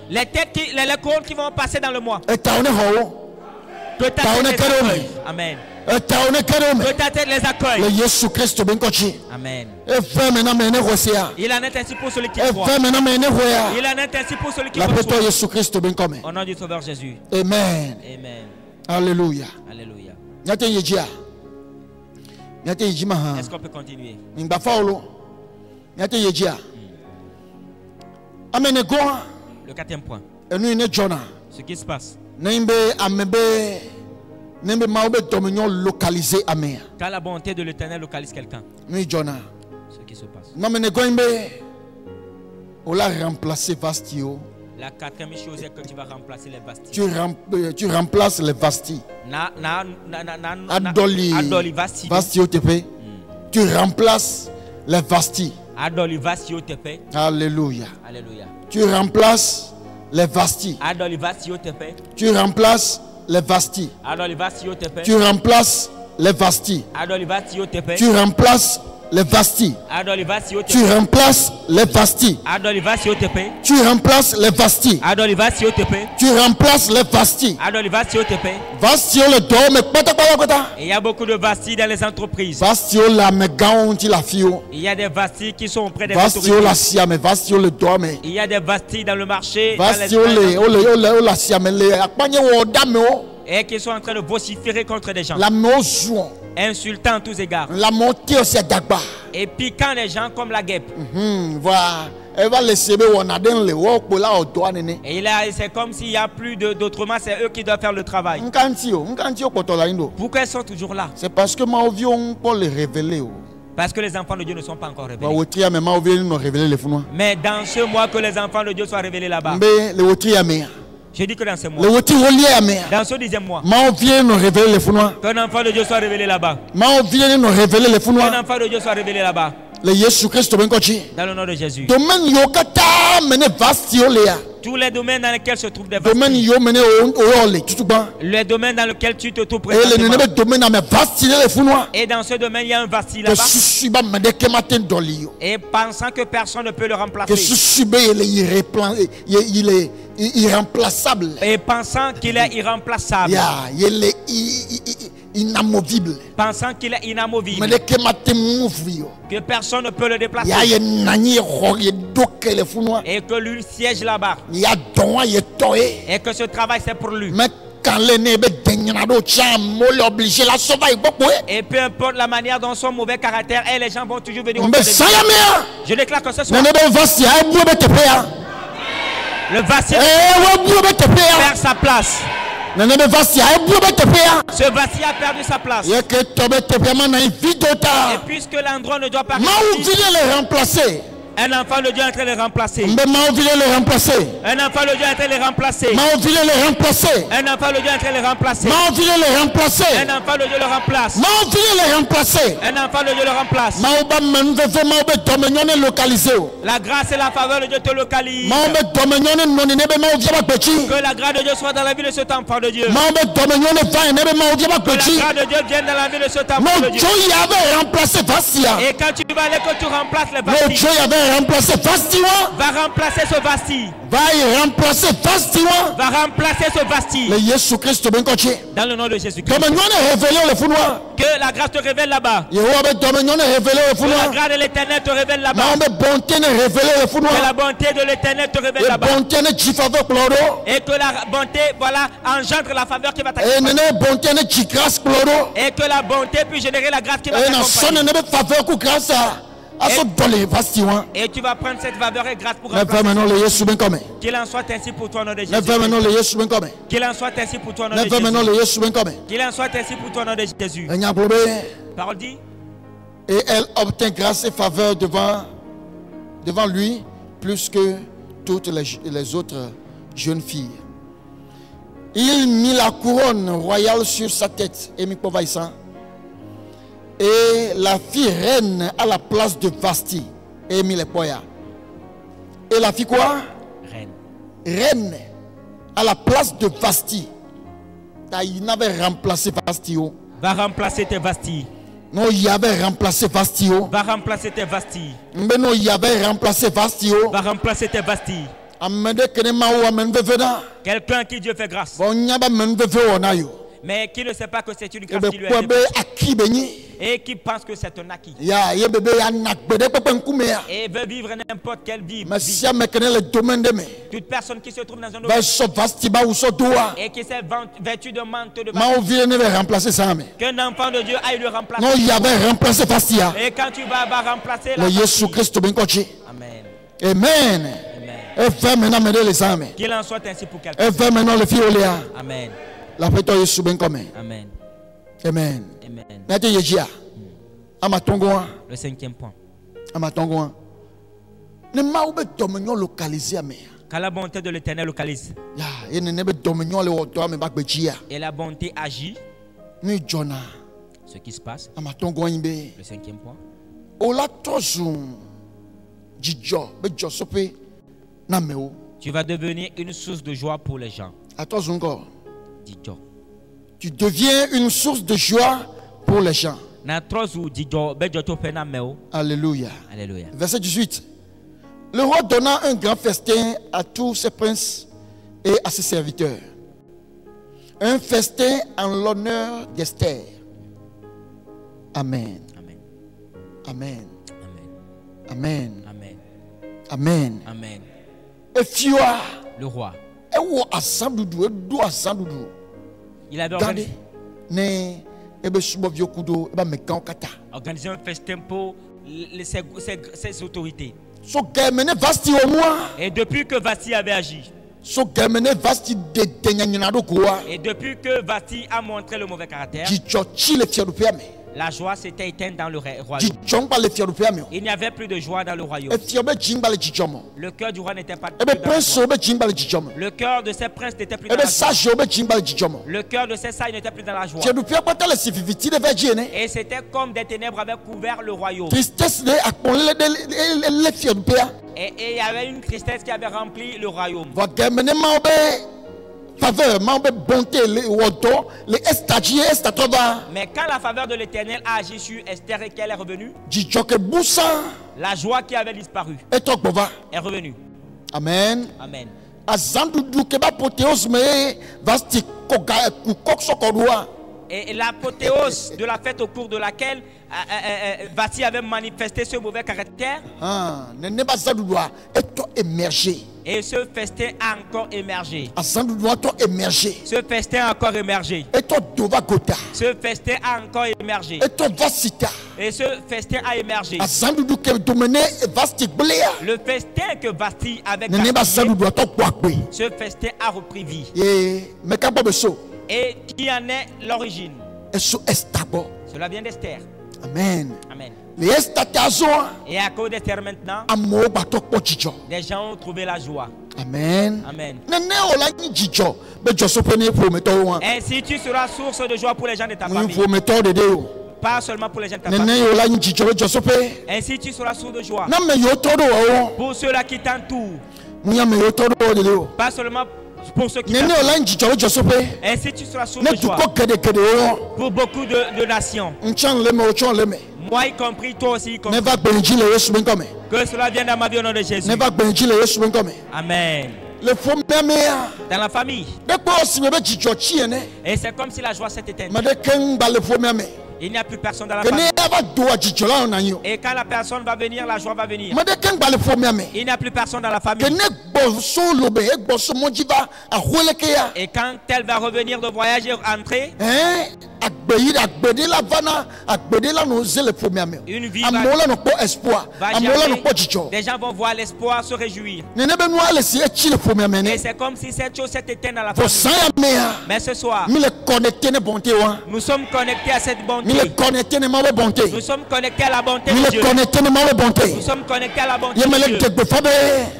les têtes les couronnes qui vont passer dans le mois. Que ta tête les accueille. Amen. Que ta tête les accueille. Amen. Il en est ainsi pour celui qui croit. Il en est ainsi pour celui qui croit. Au nom du Sauveur Jésus. Amen. Amen. Alléluia. Alléluia. Est-ce qu'on peut continuer? Le quatrième point. Ce qui se passe. Quand la bonté de l'Éternel localise quelqu'un. Ce qui se passe. La quatrième chose est que tu vas remplacer les bastis. Tu remplaces les bastis. Tu remplaces les bastis. Alléluia. Alléluia. Tu remplaces les bastis. Tu remplaces les bastis. Tu remplaces les bastis. Tu remplaces les bastis. Tu remplaces les bastis. Tu remplaces les bastis. Tu remplaces les bastis. Bastio le dorme il y a beaucoup de bastis dans les entreprises. Bastio la megaonti la fio. Il y a des bastis qui sont auprès des Bastio la siame, bastio le dorme. Il y a des bastis dans le marché. Bastio le la siame le akpanye wo dame o. Et qui sont en train de vociférer contre des gens. La mozouan. Insultant à tous égards. La montée aussi d'agba. Et piquant les gens comme la guêpe. Voilà. Elle va laisser et là, c'est comme s'il n'y a plus d'autrement, c'est eux qui doivent faire le travail. Pourquoi ils sont toujours là? C'est parce que on peut les révéler. Parce que les enfants de Dieu ne sont pas encore révélés. Mais dans ce mois que les enfants de Dieu soient révélés là-bas. Je dis que dans ce mois, dans ce 10e mois, qu'un enfant de Dieu soit révélé là-bas. Qu'un enfant de Dieu soit révélé là-bas. Dans le nom de Jésus. Tous les domaines dans lesquels se trouvent des Vasti. Le domaine dans lequel tu te trouves présentement. Et dans ce domaine, il y a un Vasti là-bas. Et pensant que personne ne peut le remplacer. Irremplaçable. Et pensant qu'il est irremplaçable. Il est inamovible. Pensant qu'il est inamovible. Que personne ne peut le déplacer. Et que lui siège là-bas. Et que ce travail c'est pour lui. Et peu importe la manière dont son mauvais caractère est, les gens vont toujours venir. Je déclare que ce soit. Le Vasti perd sa place. Ce Vasti a perdu sa place. Et puisque l'endroit ne doit pas remplacer. Un enfant de Dieu est en train de le remplacer. Un enfant de Dieu est en train de le remplacer. Un enfant de Dieu est en train de le remplacer. Un enfant de Dieu le remplace. Un enfant de Dieu le remplace. La grâce et la faveur de Dieu te localisent. Que la grâce de Dieu soit dans la vie de cet enfant de Dieu. Que la grâce de Dieu vienne dans la vie de cet enfant de Dieu. Et quand tu vas aller, que tu remplaces les Vasti. Remplacer Vastiwa. Va remplacer ce Vasti. Va remplacer Vastiwa. Va remplacer ce Vasti. Le Jésus Christ ben coaché. Dans le nom de Jésus Christ. Que la grâce te révèle là-bas. Que la grâce de l'Éternel te révèle là-bas. Que la bonté de l'Éternel te révèle là-bas. Et que la bonté, voilà, engendre la faveur qui va t'accompagner. Et que la bonté puisse générer la grâce qui va t'accompagner. Et tu vas prendre cette faveur et grâce pour qu'il en soit ainsi pour toi, nom de Jésus. Qu'il en soit ainsi pour toi, nom de Jésus. Qu'il en soit ainsi pour toi, nom de Jésus. Parole dit. Et elle obtint grâce et faveur devant lui plus que toutes les autres jeunes filles. Il mit la couronne royale sur sa tête et la fit reine à la place de Vasti. Et la fit quoi? Reine à la place de Vasti. Il n'avait remplacé Vasti. Va remplacer tes Vasti. Non, il y avait remplacé Vasti. Va remplacer tes Vasti. Mais non, il y avait remplacé Vasti. Va remplacer tes Vasti. Quelqu'un qui Dieu fait grâce. Mais qui ne sait pas que c'est une grâce qui lui a été faite. Et qui pense que c'est un acquis. Et veut vivre n'importe quelle vie. Toute personne qui se trouve dans un domaine et qui s'est vêtu de manteau de baptême, qu'un enfant de Dieu aille le remplacer. Non, il y avait remplacé Fastia. Et quand tu vas remplacer le Jésus Christ ben coaché. Amen. Amen. Et fait maintenant les âmes. Qu'il en soit ainsi pour quelqu'un. Et fait maintenant le fils Oléa. Amen. La fête de Jésus ben comme. Amen. Amen. Amen. Nate yejia. Amatongoa. Le 5e point. Amatongoa. Ne maube dominion localisé à mer. Quand la bonté de l'Éternel localise. Ya, et ne nebe dominion le otoa me bakbejia. Et la bonté agit. Ni Jonah. Ce qui se passe. Amatongoa imbe. Le 5e point. Ola tozun. Djidjo, bejo sope nameo. Tu vas devenir une source de joie pour les gens. Attention encore. Djidjo. Tu deviens une source de joie pour les gens. Alléluia. Alléluia. Verset 18. Le roi donna un grand festin à tous ses princes et à ses serviteurs. Un festin en l'honneur d'Esther. Amen. Amen. Amen. Amen. Amen. Amen. Amen. Amen. Et Fioa. Le roi. Il avait organisé un festin pour ses autorités. Et depuis que Vasti avait agi, et depuis que Vasti a montré le mauvais caractère, La joie s'était éteinte dans le royaume. Il n'y avait plus de joie dans le royaume. Le cœur du roi n'était pas plus dans la joie. Le cœur de ces princes n'était plus dans la joie. Le cœur de ces sages n'était plus dans la joie. Et c'était comme des ténèbres avaient couvert le royaume. Et il y avait une tristesse qui avait rempli le royaume. Mais quand la faveur de l'Éternel a agi sur Esther et qu'elle est revenue, la joie qui avait disparu est revenue. Amen. Amen. Et l'apothéose de la fête au cours de laquelle Vati avait manifesté ce mauvais caractère, et ce festin a encore émergé. Ce festin a encore émergé. Ce festin a encore émergé. Et ce festin a émergé. Le festin que Vati avait gagné, ce festin a repris vie. Et qui en est l'origine? Cela vient d'Esther. Amen. Amen. Et à cause d'Esther maintenant, les gens ont trouvé la joie. Amen. Amen. Ainsi tu seras source de joie pour les gens de ta famille. Pas seulement pour les gens de ta famille. Ainsi tu seras source de joie pour ceux-là qui t'entourent. Pas seulement pour ceux qui t'entourent. Ainsi tu seras source de joie pour beaucoup de nations. Moi y compris, toi aussi y compris. Que cela vienne dans ma vie au nom de Jésus. Amen. Dans la famille. Et c'est comme si la joie s'était éteinte. Il n'y a plus personne dans la famille. Et quand la personne va venir, la joie va venir. Il n'y a plus personne dans la famille. Et quand elle va revenir de voyage et rentrer, une vie va germer. Des gens vont voir l'espoir se réjouir. Et c'est comme si cette chose s'était éteinte dans la famille. Mais ce soir, nous sommes connectés à cette bonté. Nous sommes connectés à la bonté de Dieu. Nous sommes connectés à la bonté de Dieu.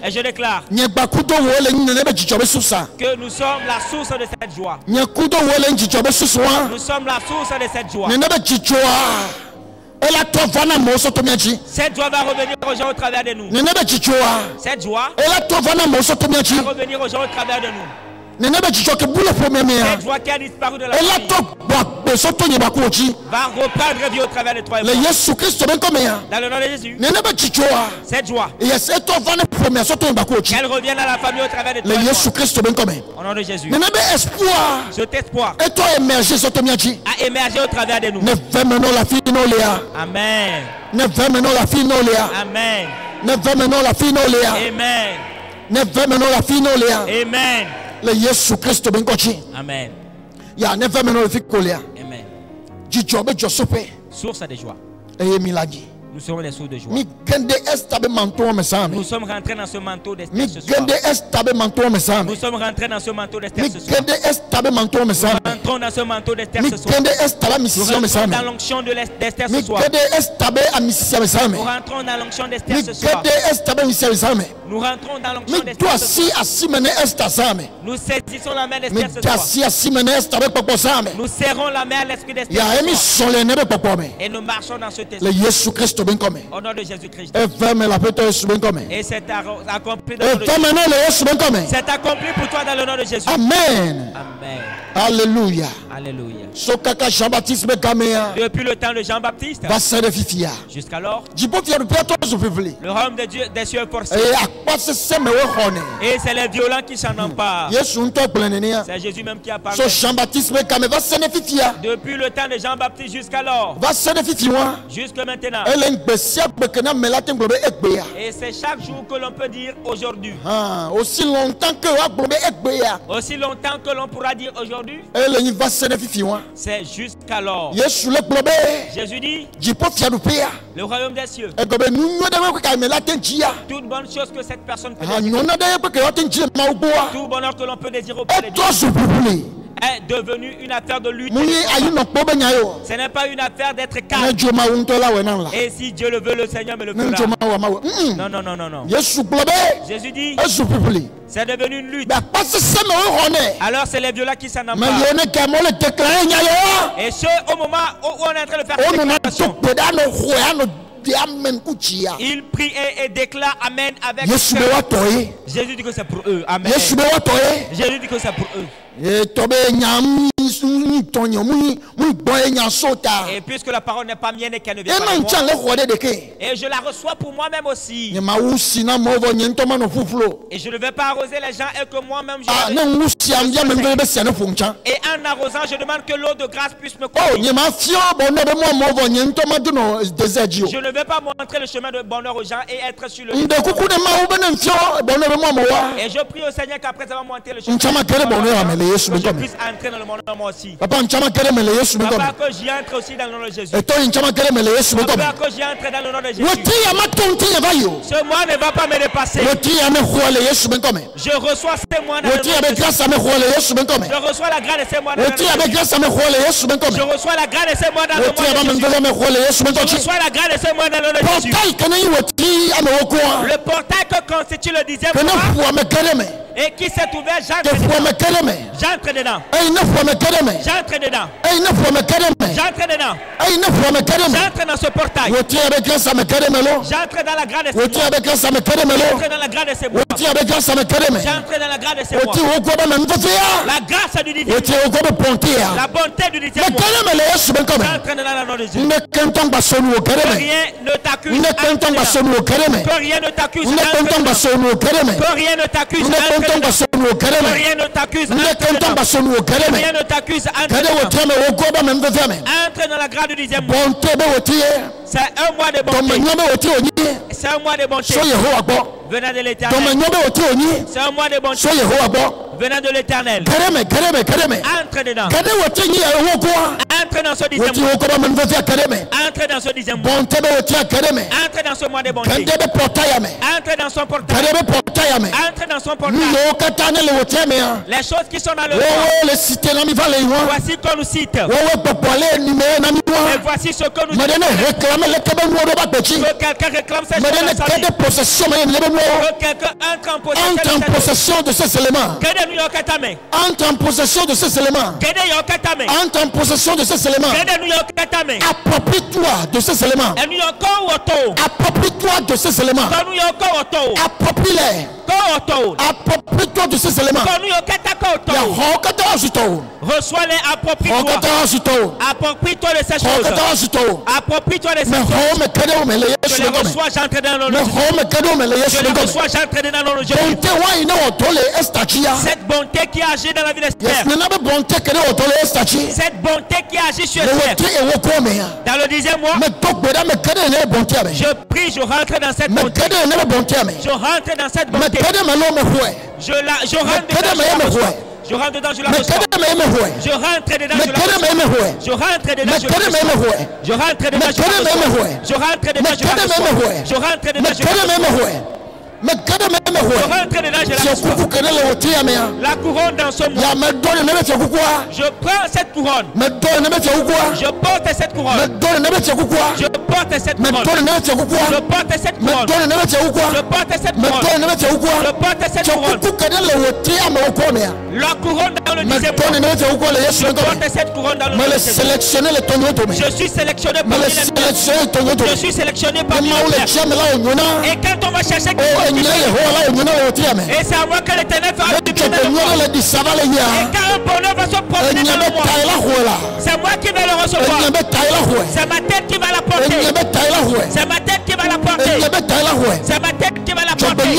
Et je déclare que nous sommes la source de cette joie. Nous sommes la source de cette joie. Cette joie va revenir aux gens au travers de nous. Cette joie va revenir aux gens au travers de nous. Cette joie qui a disparu de la famille va reprendre vie au travers de toi et moi. Dans le nom de Jésus. Cette joie, qu'elle revienne à la famille au travers de toi et moi. Au nom de Jésus. Cet espoir a émergé au travers de nous. Amen. Amen. Amen. Le Yesu Christ ben kochi. Amen. Ya ne veut maintenant le faire coller. Amen. Jijo be josope. Source de joie. Et milagi. Nous serons les sources de joie. Nous sommes rentrés dans ce manteau d'Esther ce soir. Nous sommes rentrés dans ce manteau d'Esther ce soir. Nous rentrons dans ce manteau d'Esther ce soir. Nous rentrons dans l'onction d'Esther ce soir. Nous rentrons dans l'onction d'Esther ce soir. Nous rentrons dans l'onction d'Esther ce soir. Nous saisissons la main d'Esther ce soir. Nous serrons la main à l'esprit d'Esther ce soir. Et nous marchons dans ce test. Au nom de Jésus-Christ. Et c'est accompli dans le nom de Jésus. C'est accompli pour toi dans le nom de Jésus. Amen. Amen. Alléluia. Alléluia. Depuis Depuis le temps de Jean-Baptiste jusqu'alors, le royaume de Dieu des cieux est forcé. Et c'est les violents qui s'en emparent. C'est Jésus même qui a parlé. Depuis le temps de Jean-Baptiste jusqu'alors, jusque maintenant. Et c'est chaque jour que l'on peut dire aujourd'hui. Aussi longtemps que l'on pourra dire aujourd'hui. C'est jusqu'alors. Jésus dit, le royaume des cieux. Toute bonne chose que cette personne peut désirer. Tout bonheur que l'on peut désirer auprès de Dieu. est devenue une affaire de lutte. Ce n'est pas une affaire d'être calme. Et si Dieu le veut, le Seigneur me le fera. Non, non, non, non, non. Jésus dit, c'est devenu une lutte. Alors c'est les violents qui s'en emparent. Et ce, au moment où on est en train de faire cette déclaration, il prie et déclare Amen avec Jésus dit que c'est pour eux. Amen. Jésus dit que c'est pour eux. Et puisque la parole n'est pas mienne et qu'elle ne vient pas de moi, et je la reçois pour moi-même aussi. Et je ne vais pas arroser les gens et que moi-même je et en arrosant, je demande que l'eau de grâce puisse me couvrir. Je ne vais pas montrer le chemin de bonheur aux gens et être sur le chemin. Et je prie au Seigneur qu'après avoir montré le chemin de bonheur, que je puisse entrer dans le monde moi aussi. Papa, que j'y entre aussi dans le nom de Jésus. Papa, que j'y entre dans le nom de Jésus. Ce mois ne va pas me dépasser. Je reçois ces mois dans le nom de Jésus. Je reçois la grâce de ces mois dans le nom de Jésus. Je reçois la grâce de ces mois dans le nom de Jésus. Je reçois la grâce de ces mois dans le nom de Jésus. Le portail que constitue le 10e mois et qui s'est ouvert, j'entre dedans. J'entre dedans. J'entre dedans. J'entre dedans. J'entre dans ce portail. J'entre dans la grâce de ces mois. J'entre dans la grâce de ces mois. J'entre dans la grâce de ces mois. La grâce du 10e mois. La bonté du 10e mois. J'entre dans la nom de Jésus. Que rien ne t'accuse. Que rien ne t'accuse. Que rien ne t'accuse. Rien ne t'accuse. Rien ne t'accuse. Entre dans la grâce du 10e mois. C'est un mois de bonté. C'est un mois de bonté. Venant de l'Éternel. C'est un mois de bonté. Venant de l'Éternel. Entre dedans. Entre dans ce 10e mois. Entre dans ce 10e mois. Entre dans ce mois de bonté. Entre dans son portail. Entre dans son portail. Les choses qui sont dans le roi. Voici qu'on nous cite. Et voici ce que nous disons. Que quelqu'un réclame ces choses. Que quelqu'un entre en possession de ces éléments. Entre en possession de ces éléments. Entre en possession de ces éléments. Approprie-toi de ces éléments. Approprie-toi de ces éléments. Approprie-les. Approprie-toi de ces éléments. Reçois-les, approprie-toi. Approprie-toi de ces choses. Approprie-toi de ces choses. Je les reçois, j'entre dans le Jésus. Je les reçois, j'entre dans le Jésus. Cette bonté qui agit dans la vie d'Esther. Cette bonté qui agit sur Esther. Dans le 10e mois. Je prie, je rentre dans cette bonté. Je rentre dans cette bonté. Je rentre dedans. Je rentre dedans, je la reçois. Je rentre dedans, je la reçois. Je rentre dedans, je la reçois. Je rentre dedans, je la reçois. Je rentre dedans, je la reçois. Je rentre dedans, je la reçois. La couronne dans ce mois. Je prends cette couronne. Je porte cette couronne. Je porte cette couronne. Je porte cette couronne. Je porte cette couronne. Je porte cette couronne. La couronne dans le 10e mois. Je porte cette couronne dans le 10e mois. Je suis sélectionné parmi les frères. Je suis sélectionné parmi les frères. Et quand on va chercher et c'est à moi que l'Éternel fera du bien dans le monde. Et quand un bonheur va se promener dans le monde, c'est moi qui vais le recevoir. C'est ma tête qui va la porter. C'est ma tête qui va la porter. C'est ma tête qui va la porter.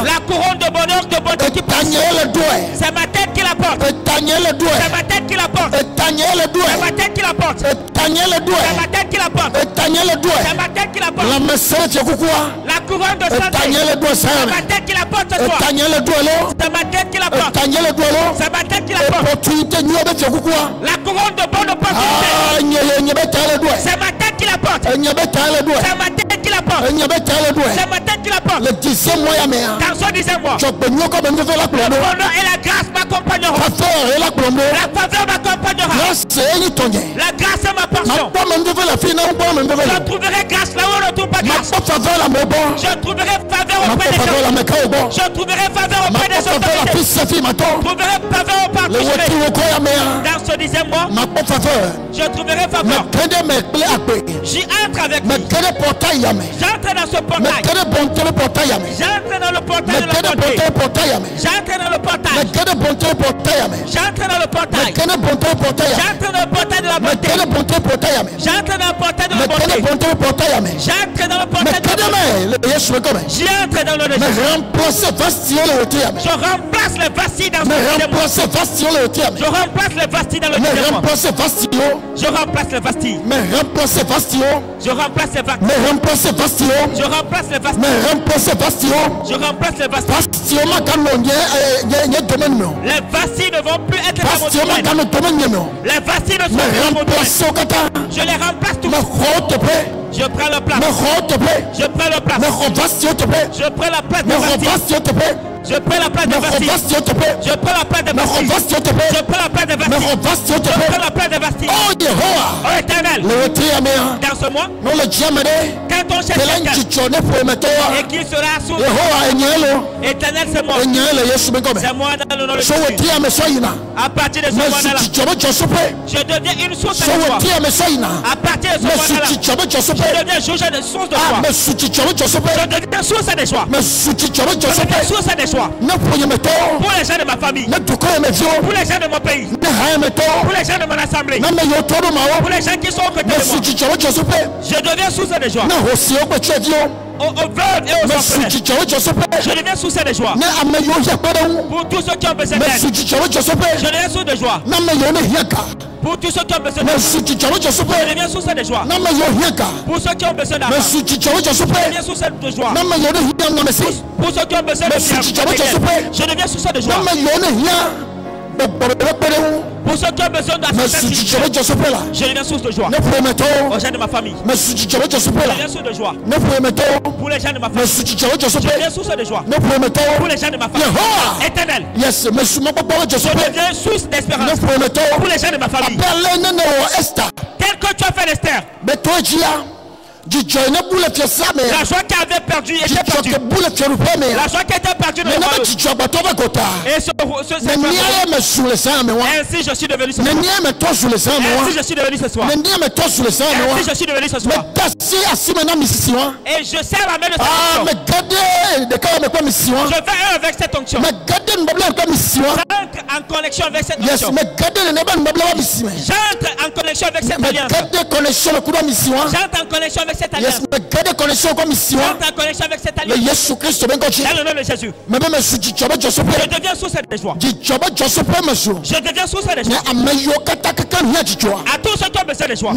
La couronne de bonheur, de bonté qui passe. C'est ma tête qui la porte. C'est ma tête qui la porte. C'est ma tête qui la porte. C'est ma tête qui la porte. C'est ma tête qui la porte. La couronne de santé. C'est ma tête qui la porte ce soir. C'est ma tête qui la porte. C'est ma tête qui la porte. La couronne de bonne opportunité. C'est ma tête qui la porte. C'est ma tête qui la porte. C'est ma tête qui la porte. Le 10e mois. Dans ce 10e mois. Le bonheur et la grâce m'accompagnent. m'accompagnera. La faveur m'accompagnera. La grâce est ma portion. Je trouverai grâce là où on ne trouve pas grâce. Je trouverai faveur auprès des hommes. Je trouverai faveur auprès des autorités. Je trouverai faveur au parti. Dans ce 10e mois, je trouverai faveur. J'y entre avec lui. J'entre dans ce portail. J'entre dans le portail de la bonté. J'entre dans le portail. J'entre dans le portail. J'entre dans le portail de la bonté. J'entre dans le portail de la bonté. J'entre dans le portail de la bonté. J'entre dans le portail de la bonté. J'y entre dans le désert. Je remplace les vacilles dans ce désert. Je remplace les vacilles dans le désert. Je remplace les vacilles. Je remplace les vacilles. Je remplace les vacilles. Je remplace les vacilles. Je remplace les vacilles. Les vacilles ne vont plus être dans mon domaine. Les vacilles ne sont plus dans mon domaine. Je les remplace tous. Je prends la place. Je prends la place. Je prends la place de vacilles. Je prends la place de vacilles. Je prends la place de vacilles. Je prends la place de vacilles. Je prends la place de vacilles. Oh Éternel, dans ce mois, quand on cherche quelqu'un et qu'il sera sourd, Éternel, c'est moi. C'est moi dans le nom de Jésus. À partir de ce mois-là, je deviens une source de joie. À partir de ce mois-là, je deviens source de joie. Je deviens source de joie. Je deviens source de joie. Pour les gens de ma famille, pour les gens de mon pays, pour les gens de mon assemblée, pour les gens qui sont aux côtés de moi, je deviens source de joie. Aux veuves et aux orphelins, je deviens source de joie. Pour tous ceux qui ont besoin d'aide, je deviens source de joie. Pour tous ceux qui ont besoin d'aide, je deviens source de joie. Pour ceux qui ont besoin d'argent, je deviens source de joie. Pour ceux qui ont besoin de je deviens source de joie. Pour ceux qui ont besoin d'assistance, je deviens source de joie. Aux gens de ma famille, je deviens source de joie. Pour les gens de ma famille, je deviens source de joie. Pour les gens de ma famille, Éternel, je deviens source d'espérance. Pour les gens de ma famille, tel que tu as fait l'Esther. La joie qui avait perdu était perdue. La joie qui était perdue ne et ainsi je suis devenu ce soir. Ainsi je suis devenu ce soir. Ainsi je suis devenu ce soir. Et je sers la main de cette onction. Je fais un avec cette onction. J'entre en connexion avec cette onction. J'entre en connexion avec cette alliance. J'entre en connexion avec cette alliance. J'entre en connexion avec cette alliance. Dans le nom de Jésus. Je deviens source de joie. Je deviens source de joie. À tous ceux qui ont besoin de joie.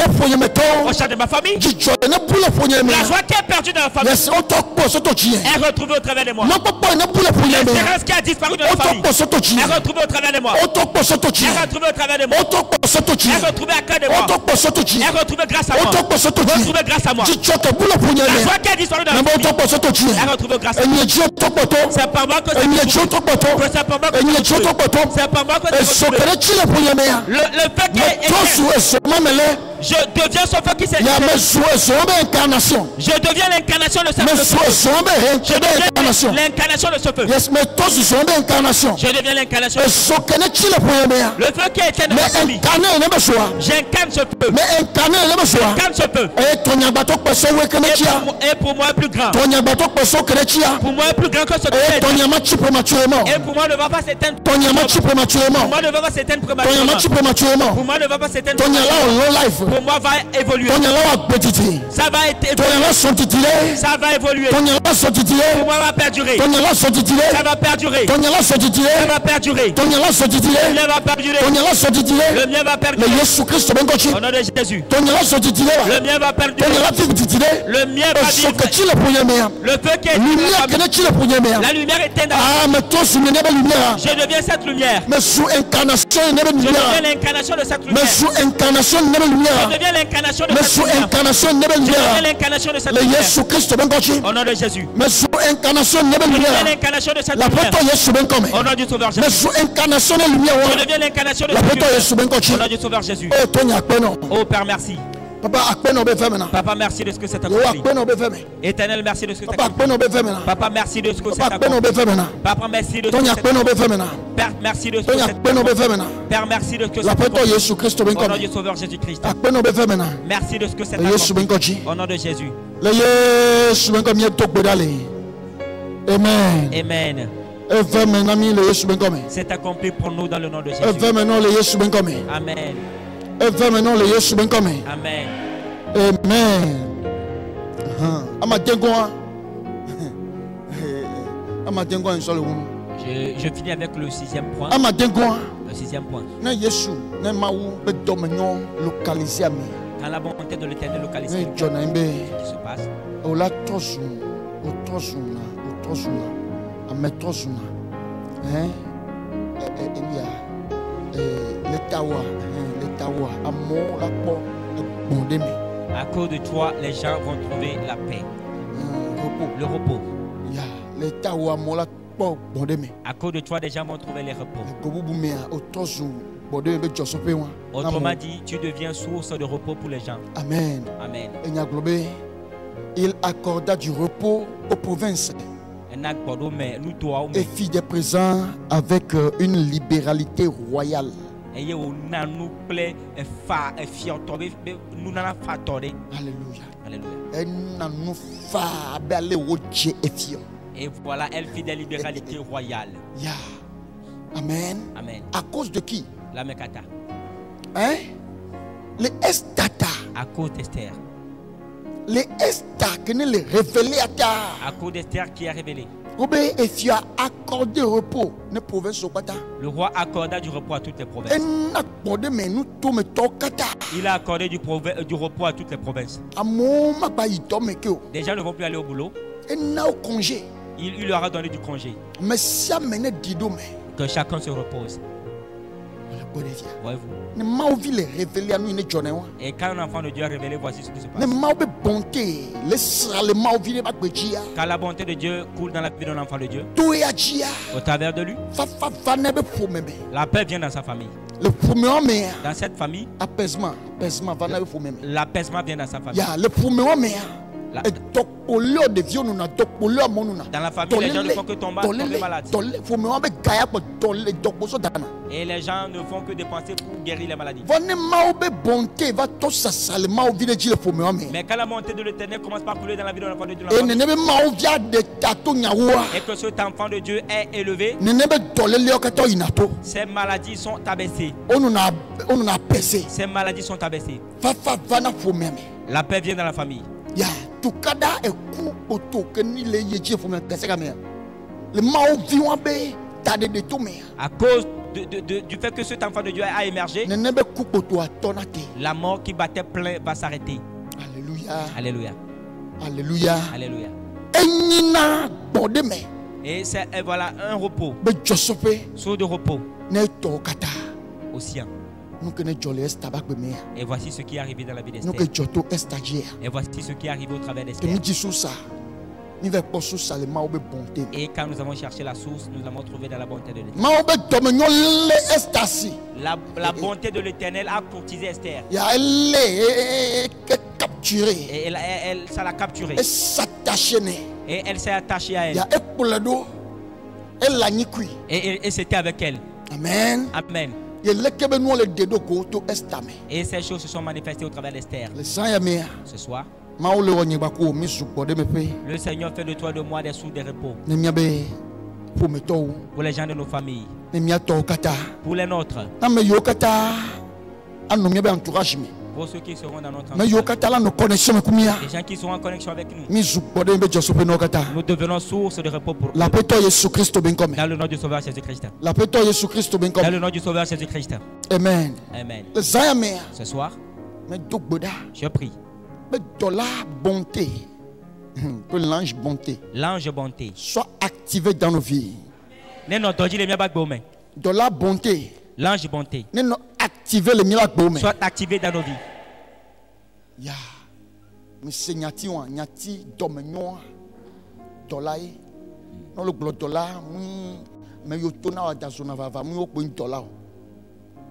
Au sein de ma famille, la joie qui est perdue dans la famille est retrouvée au travers de moi. L'espérance qui a disparu dans la famille est retrouvée au travers de moi. Est retrouvée au travers de moi. Est retrouvée à cœur de moi. Est retrouvée grâce à moi. Retrouvée grâce à moi. La joie qui a disparu dans la famille est retrouvée grâce à moi. C'est par moi que c'est le fait que je deviens ce feu qui s'est je deviens l'incarnation de ce feu. Je deviens l'incarnation de ce feu. Je deviens l'incarnation. Le feu qui est dans ma famille. J'incarne ce feu. J'incarne ce feu. Et pour moi plus grand. Pour moi plus grand que ce que et pour moi ne va pas s'éteindre. Pour moi ne va pas s'éteindre prématurément. Pour moi ne va pas s'éteindre. Pour moi va évoluer. Ça va être évolué. Ça va évoluer. Pour moi va perdurer. Ça va perdurer. Ça va perdurer. Le mien va perdurer. Le mien va perdurer. Au nom de Jésus. Le mien va perdurer. Le mien va vivre. Le feu qui est la lumière éteinte dans la vie. Je deviens cette lumière. Je deviens l'incarnation de cette lumière. Je deviens l'incarnation de cette lumière. Je deviens l'incarnation de cette lumière. Au nom de Jésus. Je deviens l'incarnation de cette lumière. Au nom du Sauveur Jésus. Je deviens l'incarnation de cette lumière. Au nom du Sauveur Jésus. Oh Père, merci. Papa, merci de ce que c'est accompli. Éternel, merci de ce que c'est accompli. Papa, merci de ce que c'est accompli. Papa, merci de ce que c'est accompli. Père, merci de ce que c'est accompli. Père, merci de ce que c'est accompli. Au nom du Sauveur Jésus-Christ. Merci de ce que c'est accompli. Au nom de Jésus. Amen. Amen. C'est accompli pour nous dans le nom de Jésus. Amen. Amen. Je finis avec le 6e point. Le 6e point. Quand la bonté de l'Éternel localise ce qui se passe. À cause de toi, les gens vont trouver la paix. Le repos. À cause de toi, les gens vont trouver le repos. Autrement dit, tu deviens source de repos pour les gens. Amen. Amen. Il accorda du repos aux provinces et fit des présents avec une libéralité royale. Alléluia. Et voilà, elle fit des libéralités royales. Amen. Amen. À cause de qui? La Mekata. Hein? Les Estata. À cause d'Esther. Les Esther qui ne les révélé à ta. À cause d'Esther qui a révélé. Et tu as accordé repos ne province au Kata. Le roi accorda du repos à toutes les provinces. Il a accordé du repos à toutes les provinces. Les gens ne vont plus aller au boulot. Il leur a donné du congé. Que chacun se repose. Et quand un enfant de Dieu a révélé, voici ce qui se passe. Quand la bonté de Dieu coule dans la vie d'un enfant de Dieu, au travers de lui, la paix vient dans sa famille. Dans cette famille, l'apaisement vient dans sa famille. Dans la famille, les gens ne font que tomber malades. Et les gens ne font que dépenser pour guérir les maladies. Mais quand la bonté de l'Éternel commence par couler dans la vie de l'enfant de Dieu, et que cet enfant de Dieu est élevé, ces maladies sont abaissées. Ces maladies sont abaissées. La paix vient dans la famille. À cause du fait que cet enfant de Dieu a émergé, la mort qui battait plein va s'arrêter. Alléluia. Alléluia. Alléluia. Alléluia. Et c'est voilà un repos. Sous de repos. Au sien. Et voici ce qui est arrivé dans la vie d'Esther. Et voici ce qui est arrivé au travers d'Esther. Et quand nous avons cherché la source, nous l'avons trouvée dans la bonté de l'Éternel. La bonté de l'Éternel a courtisé Esther. Et ça l'a capturée. Et elle s'est attachée à elle. Et c'était avec elle. Amen. Amen. Et ces choses se sont manifestées au travers d'Esther. Ce soir, le Seigneur fait de toi et de moi des sources de repos. Pour les gens de nos familles. Pour les nôtres. Pour ceux qui seront dans notre entourage. Les gens qui seront en connexion avec nous. Nous devenons source de repos pour eux. Dans le nom du Sauveur Jésus-Christ. Dans le nom du Sauveur Jésus-Christ. Amen. Amen. Ce soir, Je prie. Bonté. Que l'ange bonté. L'ange bonté. Soit activé dans nos vies. De la bonté. L'ange bonté. Activer les miracles. Soit activé dans nos vies. Ya. Monsieur Nyati Domenyo. Dollar. Non le gros dollar. Mais yo tona wa dazona va mu yo dollar.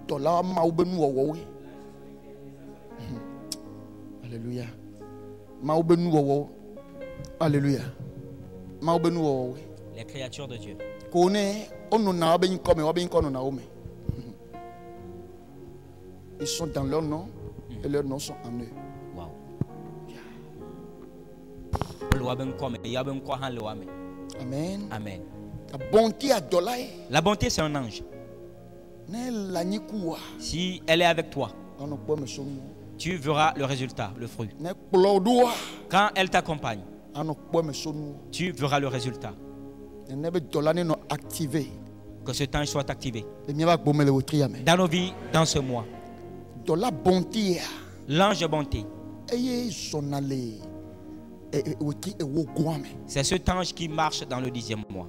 Dollar ma ubenu wo. Alléluia. Ma ubenu wo. Alléluia. Ma ubenu wo. Les créatures de Dieu. Ils sont dans leur nom et leurs noms sont en eux. Wow. Amen. Amen. La bonté c'est un ange. Si elle est avec toi, tu verras le résultat, le fruit. Quand elle t'accompagne, tu verras le résultat. Que ce temps soit activé dans nos vies, dans ce mois. L'ange bonté, c'est cet ange qui marche dans le 10e mois.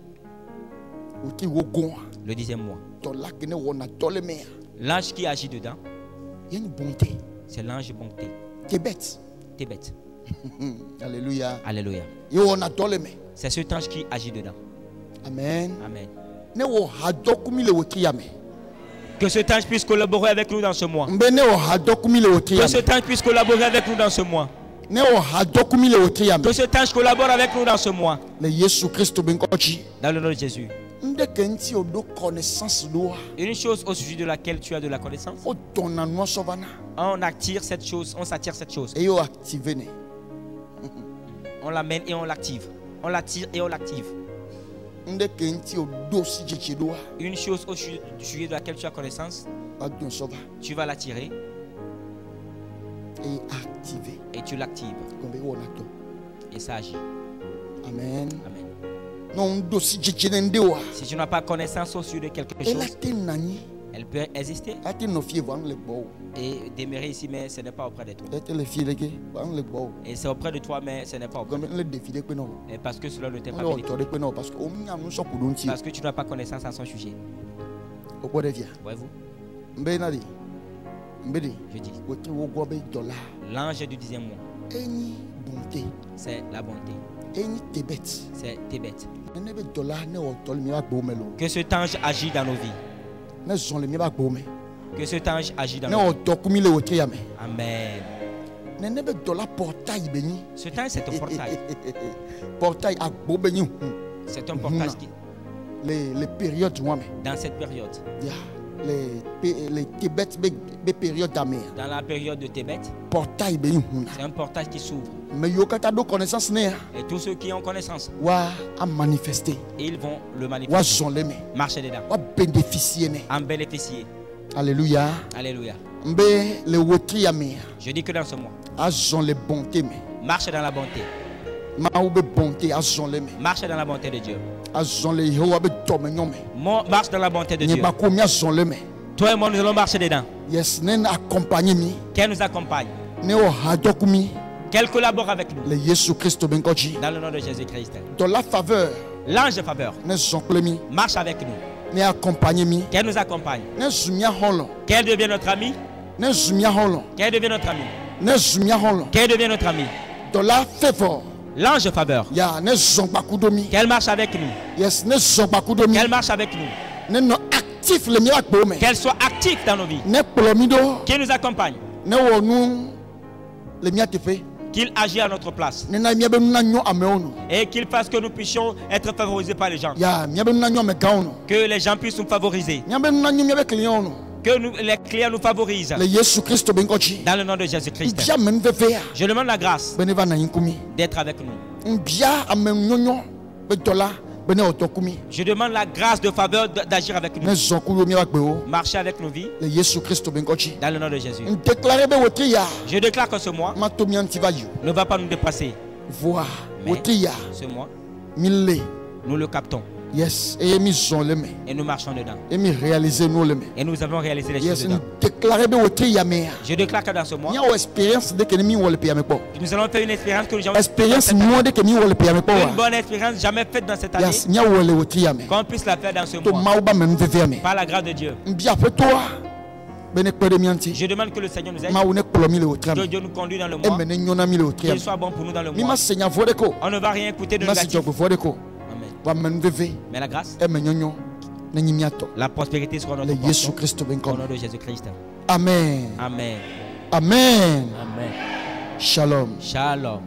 Le 10e mois. L'ange qui agit dedans, c'est l'ange bonté. Tébet. Alléluia. Alléluia. C'est cet ange qui agit dedans. Amen. Amen. Que cet ange puisse collaborer avec nous dans ce mois. Que cet ange puisse collaborer avec nous dans ce mois. Que cet ange collabore avec nous dans ce mois. Dans le nom de Jésus. Une chose au sujet de laquelle tu as de la connaissance. On attire cette chose, on s'attire cette chose. On l'amène et on l'active. On l'attire et on l'active. Une chose au sujet de laquelle tu as connaissance, tu vas l'attirer et tu l'actives. Et ça agit. Amen. Amen. Si tu n'as pas connaissance au sujet de quelque chose, elle peut exister et demeurer ici, mais ce n'est pas auprès de toi. Et c'est auprès de toi, mais ce n'est pas auprès de toi. Et parce que cela ne t'est pas bénéfique. Parce que tu n'as pas connaissance à son sujet. Voyez-vous? Je dis. L'ange du 10e mois. C'est la bonté. C'est Tébet. Que cet ange agit dans nos vies. Que cet ange agit dans nos vies. Amen. Cet ange c'est un portail. C'est un portail qui... Les périodes. Dans cette période. Les Tébet, les périodes d'Amère. Dans la période de Tébet. C'est un portail qui s'ouvre. Et tous ceux qui ont connaissance, ils vont le manifester. Marcher dedans. En bénéficier. Alléluia. Alléluia. Je dis que dans ce mois, marche dans la bonté. Marche dans la bonté de Dieu. Marche dans la bonté de Dieu. Toi et moi, nous allons marcher dedans. Qu'elle nous accompagne. Qu'elle collabore avec nous. Dans le nom de Jésus-Christ. Dans la faveur. L'ange de faveur. Marche avec nous. Qu'elle nous accompagne. Qu'elle devienne notre ami. Qu'elle devienne notre ami. Qu'elle devienne notre ami. Dans la faveur. L'ange de faveur. Qu'elle marche avec nous. Qu'elle marche avec nous. Qu'elle soit active dans nos vies. Qu'elle nous accompagne. Qu'il agisse à notre place. Et qu'il fasse que nous puissions être favorisés par les gens. Que les gens puissent nous favoriser. Que les clients nous favorisent. Dans le nom de Jésus-Christ. Je demande la grâce d'être avec nous. Je demande la grâce de faveur d'agir avec nous. Marcher avec nos vies. Dans le nom de Jésus. Je déclare que ce mois ne va pas nous dépasser. Mais ce mois, nous le captons. Yes. Et nous marchons dedans. Et nous avons réalisé les choses dedans. Je déclare que dans ce mois, nous allons faire une expérience que nous avons une bonne expérience jamais faite dans cette année. Qu'on puisse la faire dans ce mois. Par la grâce de Dieu. Je demande que le Seigneur nous aide. Que Dieu nous conduise dans le mois. Qu'il soit bon pour nous dans le mois. On ne va rien écouter de négatif. Amen. Mais la grâce, la prospérité sera notre portion. Au nom de Jésus-Christ. Amen. Amen. Amen. Amen. Shalom. Shalom.